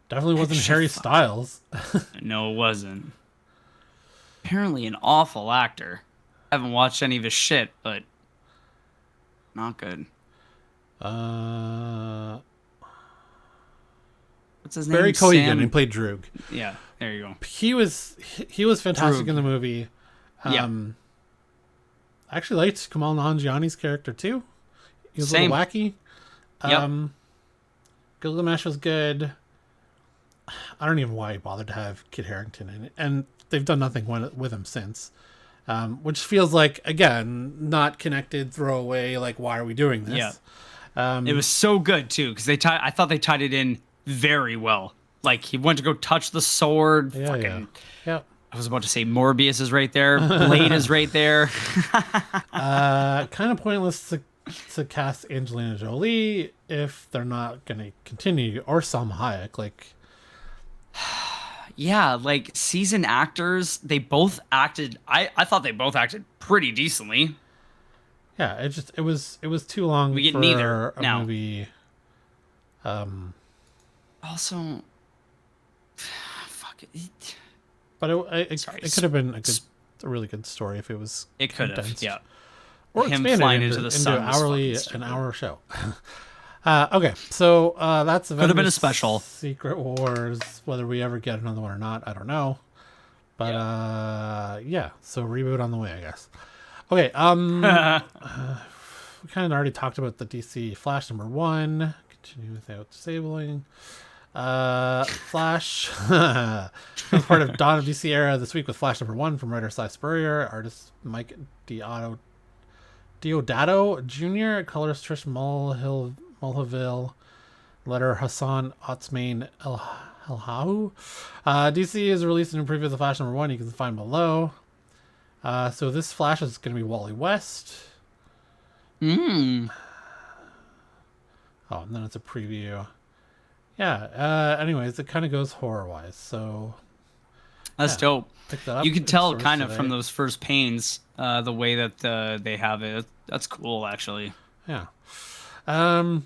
Definitely wasn't Harry Styles. No, it wasn't. Apparently an awful actor. I haven't watched any of his shit, but not good. What's his name? Barry Keoghan. He played Droog. Yeah, there you go. He was fantastic in the movie. Yeah. I actually liked Kumail Nanjiani's character too. He was a little wacky. Gilgamesh was good. I don't even know why he bothered to have Kit Harington in it, and they've done nothing with him since. Which feels like, again, not connected, throwaway. Like, why are we doing this? Yeah. It was so good too because I thought they tied it in very well. Like he went to go touch the sword. Yeah. I was about to say Morbius is right there. Blade is right there. Kind of pointless to cast Angelina Jolie if they're not going to continue, or Salma Hayek. Like, yeah, like seasoned actors, they both acted. I thought they both acted pretty decently. Yeah, it was too long. We get for neither a now. Movie. Also, fuck it. But it could have been a really good story if it was. It could have, condensed. yeah. Or him expanded flying into into the sun an hour show. Okay, so that's could have been a special. Secret Wars. Whether we ever get another one or not, I don't know. But yeah. So reboot on the way, I guess. Okay. We kind of already talked about the DC Flash #1. Continue without disabling. Flash. Part of Dawn of DC era this week with Flash #1 from writer Cy Spurrier, artist Mike Diodato Jr., colorist Trish Mulhaville, letter Hassan Otsmain El-Hahu. DC is released a new preview of the Flash #1. You can find below. So this Flash is going to be Wally West. Oh, and then it's a preview. Yeah. Anyways, it kind of goes horror-wise. So that's dope. Pick that up. You could tell kind of from those first panes, the way that they have it. That's cool, actually. Yeah. Enjoy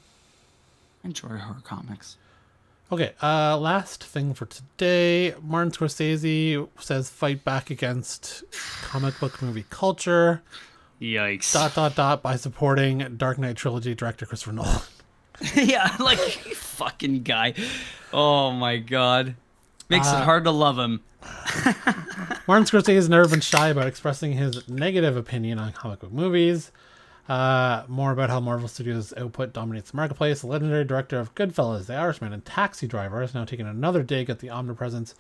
horror comics. Okay. Last thing for today. Martin Scorsese says fight back against comic book movie culture. Yikes. ... by supporting Dark Knight trilogy director Christopher Nolan. Yeah, like, you fucking guy. Oh my god. Makes it hard to love him. Martin Scorsese has never been shy about expressing his negative opinion on comic book movies. More about how Marvel Studios' output dominates the marketplace. The legendary director of Goodfellas, The Irishman, and Taxi Driver has now taken another dig at the omnipresence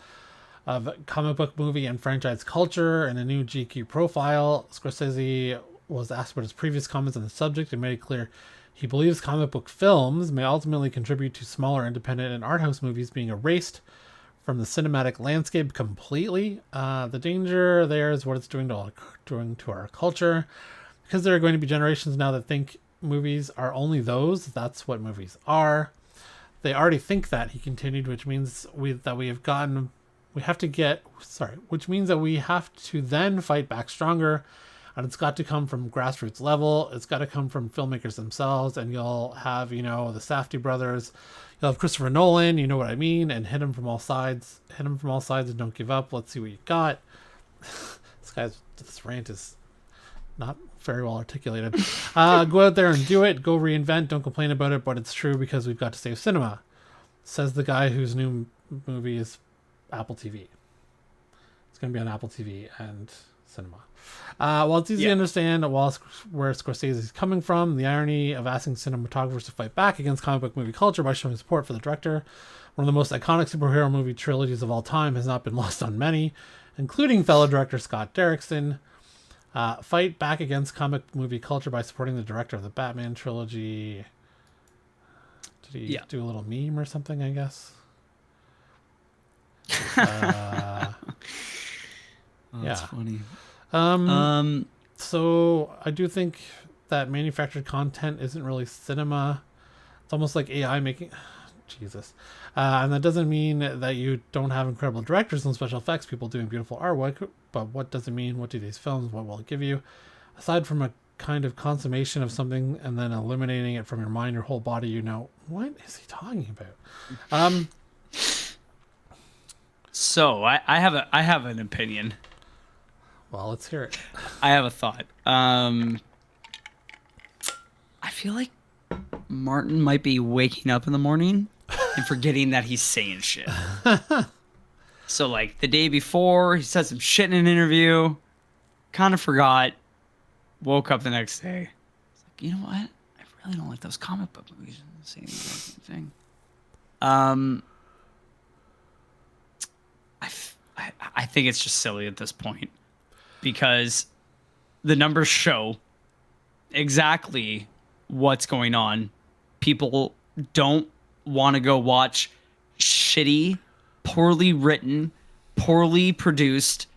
of comic book movie and franchise culture in a new GQ profile. Scorsese was asked about his previous comments on the subject and made it clear he believes comic book films may ultimately contribute to smaller independent and art house movies being erased from the cinematic landscape completely. The danger there is what it's doing to our culture, because there are going to be generations now that think movies are only those. That's what movies are. They already think that, he continued, which means which means that we have to then fight back stronger. And it's got to come from grassroots level. It's got to come from filmmakers themselves. And you'll have, the Safdie brothers. You'll have Christopher Nolan, you know what I mean? And hit him from all sides. Hit him from all sides and don't give up. Let's see what you got. This rant is not very well articulated. Go out there and do it. Go reinvent. Don't complain about it. But it's true because we've got to save cinema. Says the guy whose new movie is Apple TV. It's going to be on Apple TV and cinema. While it's easy to understand where Scorsese is coming from, the irony of asking cinematographers to fight back against comic book movie culture by showing support for the director, one of the most iconic superhero movie trilogies of all time, has not been lost on many. including fellow director Scott Derrickson, fight back against comic movie culture by supporting the director of the Batman trilogy. Did he do a little meme or something, I guess? That's funny. So I do think that manufactured content isn't really cinema. It's almost like AI making... Jesus. And that doesn't mean that you don't have incredible directors and special effects people doing beautiful artwork, but what does it mean? What do these films, what will it give you? Aside from a kind of consummation of something and then eliminating it from your mind, your whole body, you know, what is he talking about? So I have an opinion. Well, let's hear it. I have a thought. I feel like Martin might be waking up in the morning and forgetting that he's saying shit. So, like, the day before, he said some shit in an interview, kind of forgot, woke up the next day. It's like, you know what? I really don't like those comic book movies. Saying the same thing. I think it's just silly at this point because the numbers show exactly what's going on. People don't want to go watch shitty, poorly written, poorly produced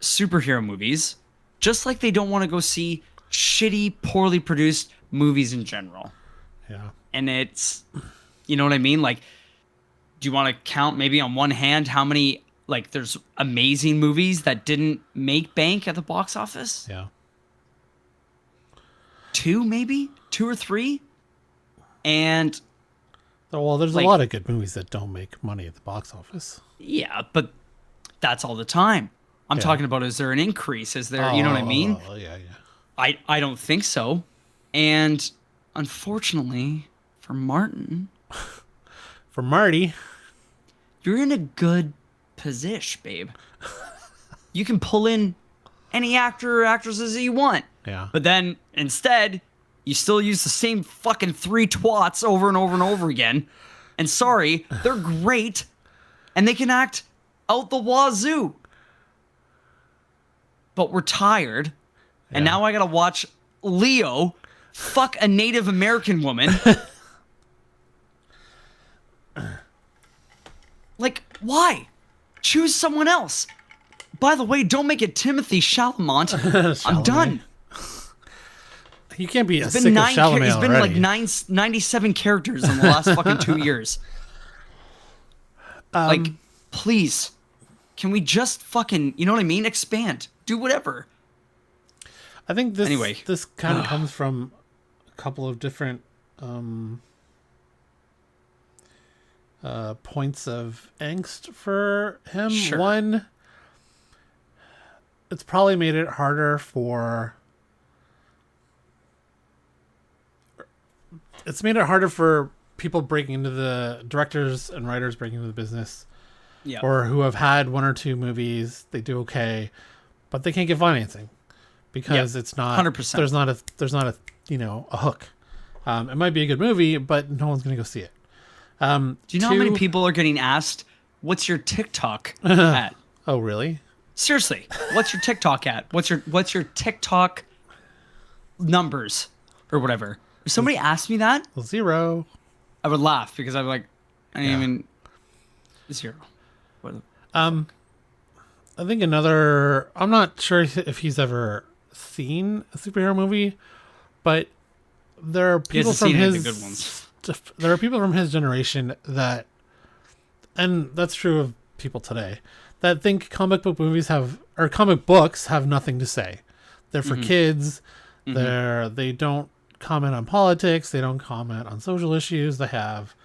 superhero movies, just like they don't want to go see shitty, poorly produced movies in general. Yeah. And it's, you know what I mean? Like, do you want to count maybe on one hand how many, like, there's amazing movies that didn't make bank at the box office? Yeah. 2, maybe? 2 or 3? And... well, there's a lot of good movies that don't make money at the box office. Yeah, but that's all the time. I'm talking about, is there an increase? Is there, you know what I mean? Yeah. I don't think so. And unfortunately for Martin... for Marty... you're in a good position, babe. You can pull in any actor or actresses that you want. Yeah. But then instead, you still use the same fucking 3 twats over and over and over again. And sorry, they're great. And they can act out the wazoo. But we're tired. And now I gotta watch Leo fuck a Native American woman. Like, why? Choose someone else. By the way, don't make it Timothy Chalamet. I'm done. You can't be sick of Chalamet He's been already. like 97 characters in the last fucking 2 years. Like, please. Can we just fucking, you know what I mean? Expand. Do whatever. I think this Anyway. this kind of comes from a couple of different points of angst for him. Sure. One, it's probably made it harder for people breaking into the directors and writers breaking into the business. Yeah. Or who have had 1 or 2 movies, they do okay, but they can't get financing because it's not 100%. There's not a a hook. It might be a good movie, but no one's gonna go see it. Do you know how many people are getting asked, what's your TikTok at? Oh, really? Seriously, what's your TikTok at? What's your TikTok numbers or whatever? If somebody asked me that, 0. I would laugh because I'm like, I didn't even 0. What the- I think another. I'm not sure if he's ever seen a superhero movie, but there are people from his good ones. There are people from his generation that, and that's true of people today, that think comic books have nothing to say. They're for kids. They don't comment on politics. They don't comment on social issues. They have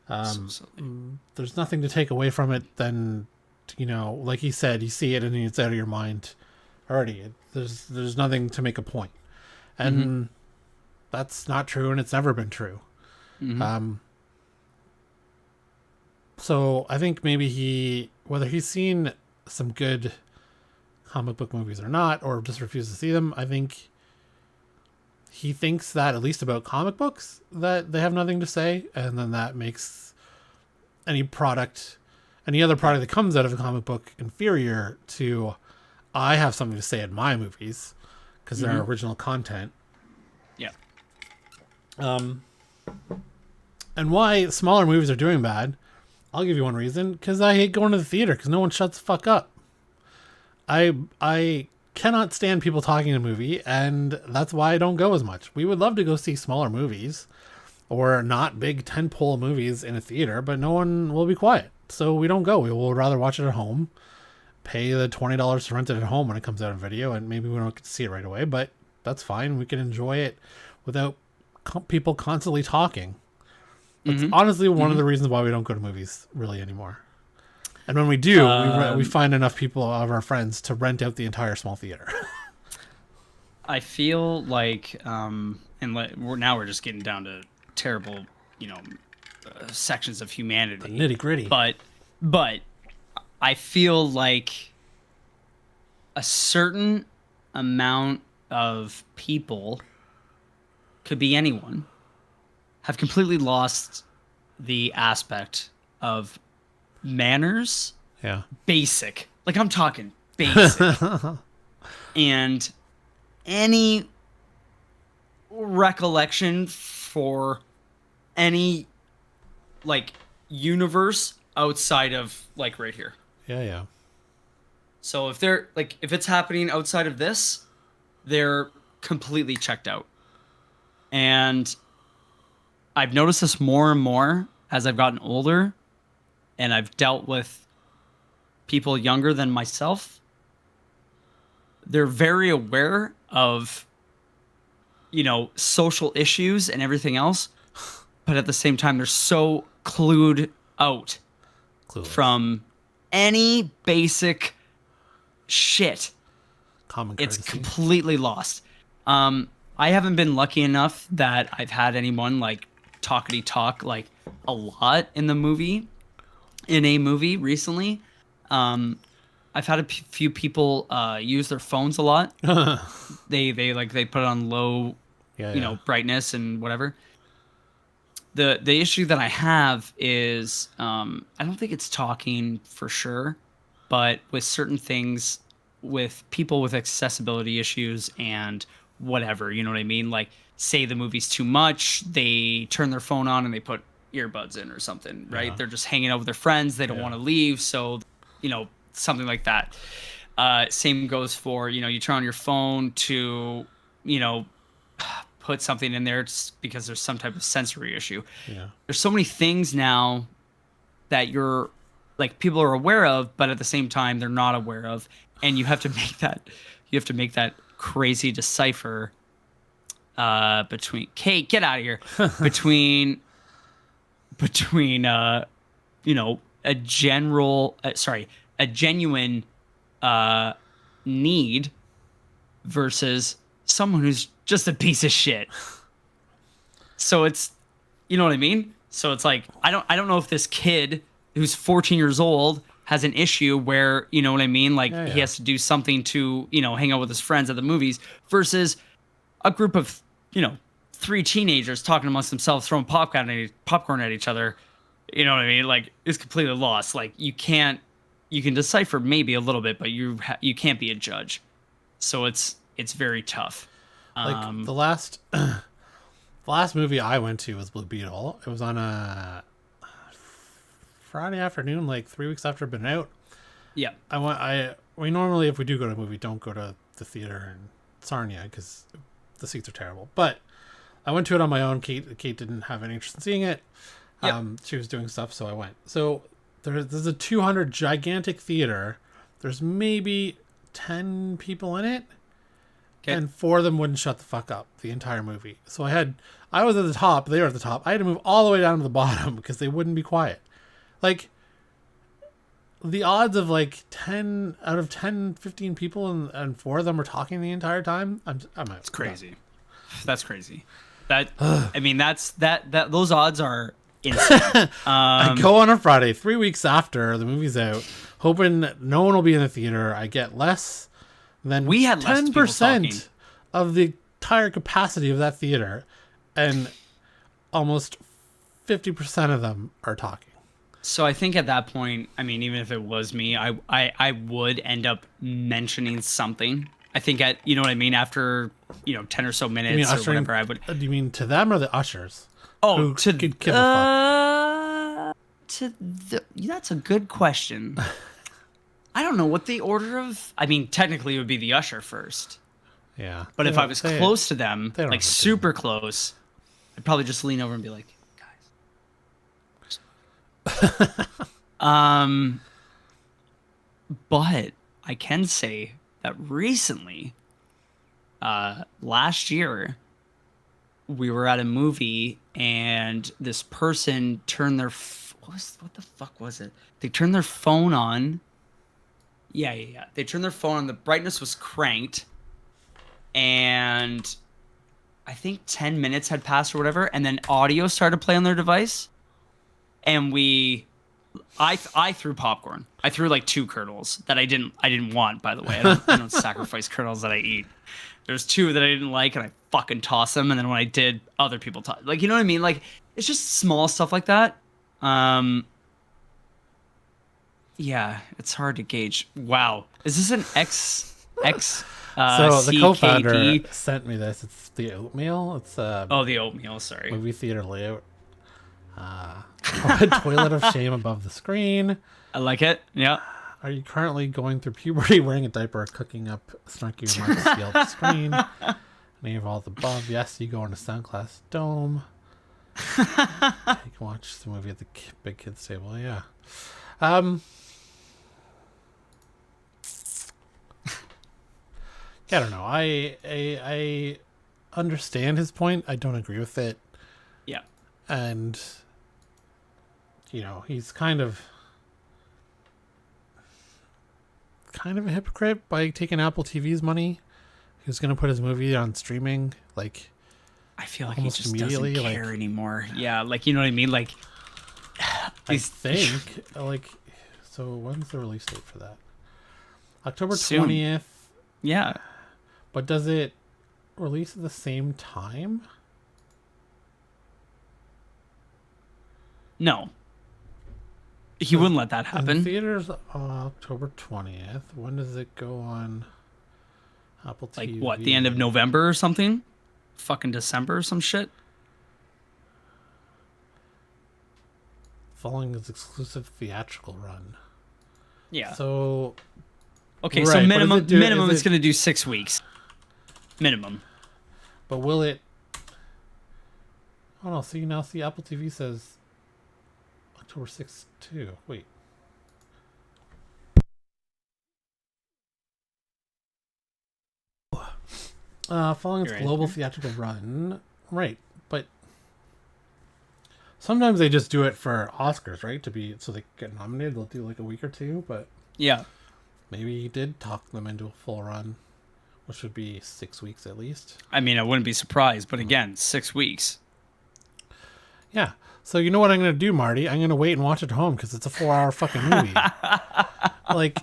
there's nothing to take away from it than, like he said, you see it and it's out of your mind already. There's nothing to make a point. And that's not true, and it's never been true. So I think maybe whether he's seen some good comic book movies or not, or just refuses to see them, I think he thinks that, at least about comic books, that they have nothing to say, and then that makes any product any other product that comes out of a comic book inferior to I have something to say in my movies because they're original content. Yeah. And why smaller movies are doing bad, I'll give you one reason, because I hate going to the theater because no one shuts the fuck up. I cannot stand people talking in a movie, and that's why I don't go as much. We would love to go see smaller movies or not big tentpole movies in a theater, but no one will be quiet. So we don't go. We will rather watch it at home, pay the $20 to rent it at home when it comes out on video, and maybe we don't get to see it right away, but that's fine. We can enjoy it without people constantly talking. That's honestly one of the reasons why we don't go to movies really anymore. And when we do, we find enough people of our friends to rent out the entire small theater. I feel like, now we're just getting down to terrible, sections of humanity, the nitty gritty. But I feel like a certain amount of people, could be anyone, have completely lost the aspect of manners. Yeah. Basic. Like, I'm talking basic. And any recollection for any, like, universe outside of, like, right here. Yeah. So if it's happening outside of this, they're completely checked out. And I've noticed this more and more as I've gotten older, and I've dealt with people younger than myself. They're very aware of, social issues and everything else, but at the same time, they're so clued out from any basic shit. Common courtesy. It's courtesy. completely lost. I haven't been lucky enough that I've had anyone like talkity talk like a lot in a movie recently. I've had a few people use their phones a lot. They put it on low, brightness and whatever. The issue that I have is I don't think it's talking for sure, but with certain things, with people with accessibility issues and whatever, you know what I mean? Like, say the movie's too much, they turn their phone on and they put earbuds in or something, right? They're just hanging out with their friends. They don't want to leave. So, something like that. Same goes for, you turn on your phone to, put something in there because there's some type of sensory issue. Yeah. There's so many things now that you're like people are aware of, but at the same time they're not aware of. And you have to make that crazy decipher between Kate, get out of here. between a genuine need versus someone who's just a piece of shit. So it's, you know what I mean? So it's like, I don't know if this kid who's 14 years old has an issue where, you know what I mean? Like he has to do something to, hang out with his friends at the movies versus a group of, 3 teenagers talking amongst themselves, throwing popcorn at each other. You know what I mean? Like, it's completely lost. Like, you can decipher maybe a little bit, but you can't be a judge. So it's very tough. Like the last movie I went to was Blue Beetle. It was on a Friday afternoon, like 3 weeks after it'd been out. Yeah. We normally, if we do go to a movie, don't go to the theater in Sarnia because the seats are terrible. But I went to it on my own. Kate didn't have any interest in seeing it. Yep. She was doing stuff, so I went. So there's a 200 gigantic theater. There's maybe 10 people in it. Okay. And 4 of them wouldn't shut the fuck up the entire movie. So I was at the top, they were at the top. I had to move all the way down to the bottom because they wouldn't be quiet. Like, the odds of like 10 out of 10, 15 people and 4 of them are talking the entire time, I'm out. It's crazy. That's crazy. That I mean, that those odds are insane. I go on a Friday 3 weeks after the movie's out, hoping that no one will be in the theater. I get less than 10% of the entire capacity of that theater, and almost 50% of them are talking. So I think at that point, I mean, even if it was me, I would end up mentioning something. I think you know what I mean? After, 10 or so minutes or whatever, I would. Do you mean to them or the ushers? Oh, Who to could give a that's a good question. I don't know what the order of. I mean, technically, it would be the usher first. fuck? Yeah. But if I was close to them, don't like have to. super close, I'd probably just lean over and be like, but I can say that recently, last year, we were at a movie and this person turned their what the fuck was it? They turned their phone on. Yeah. They turned their phone on. The brightness was cranked, and I think 10 minutes had passed or whatever, and then audio started playing on their device, and I threw popcorn. I threw like 2 kernels that I didn't want, by the way. I don't sacrifice kernels that I eat. There's 2 that I didn't like, and I fucking tossed them. And then when I did, other people tossed. Like, you know what I mean? Like, it's just small stuff like that. Yeah, it's hard to gauge. Wow, is this an X? So the co-founder CKD? sent me this. It's the oatmeal. It's the oatmeal. Sorry. movie theater layout. A toilet of shame above the screen. I like it. Yeah. Are you currently going through puberty, wearing a diaper, or cooking up snarky remarks to yell at the screen? Any of all the above? Yes, you go into sound class dome. You can watch the movie at the big kids table. Yeah. I don't know. I understand his point. I don't agree with it. Yeah. And he's kind of a hypocrite by taking Apple TV's money. He's going to put his movie on streaming, like, I feel like he almost just immediately, doesn't care anymore. Yeah, like, you know what I mean? Like, I think, like, so when's the release date for that? October Soon. 20th. Yeah. But does it release at the same time? No. He wouldn't let that In happen. theaters, October 20th. When does it go on Apple TV? Like, what, the end of November or something? Fucking December or some shit? Following his exclusive theatrical run. Yeah. So, right, okay, so but is minimum it do- minimum is it's it- going to do 6 weeks. Minimum. but will it? Oh no! See, Apple TV says October 6th too. Wait. Following its You're right. global theatrical run, right? But sometimes they just do it for Oscars, right? So they get nominated. They'll do like a week or two, but Yeah. maybe he did talk them into a full run, which would be 6 weeks at least. I mean, I wouldn't be surprised, but again, 6 weeks. Yeah. So you know what I'm going to do, Marty? I'm going to wait and watch it at home because it's a 4-hour fucking movie. Like,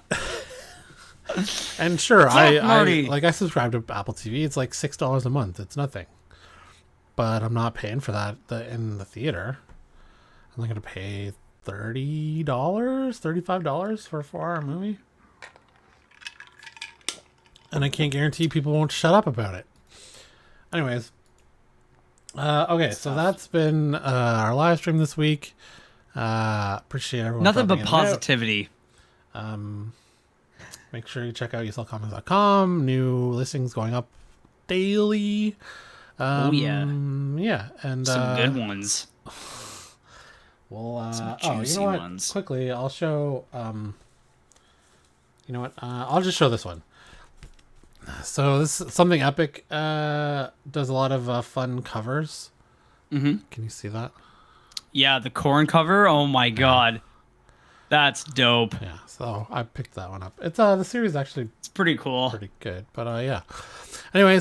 and sure, Marty? I subscribe to Apple TV. It's like $6 a month. It's nothing. But I'm not paying for that in the theater. I'm not going to pay $30, $35 for a 4-hour movie. And I can't guarantee people won't shut up about it. Anyways. Okay, so that's been our live stream this week. Appreciate everyone. Nothing but dropping in and out. positivity. Make sure you check out uslcomics.com. New listings going up daily. Oh, yeah. Yeah, and Some good ones. we'll Some you juicy know what? ones. Quickly, I'll show. You know what? I'll just show this one. So this is something Epic does a lot of fun covers. Mm-hmm. Can you see that? Yeah, the corn cover. Oh my god, that's dope. Yeah. So I picked that one up. It's the series is actually It's pretty cool. pretty good, but yeah. Anyways.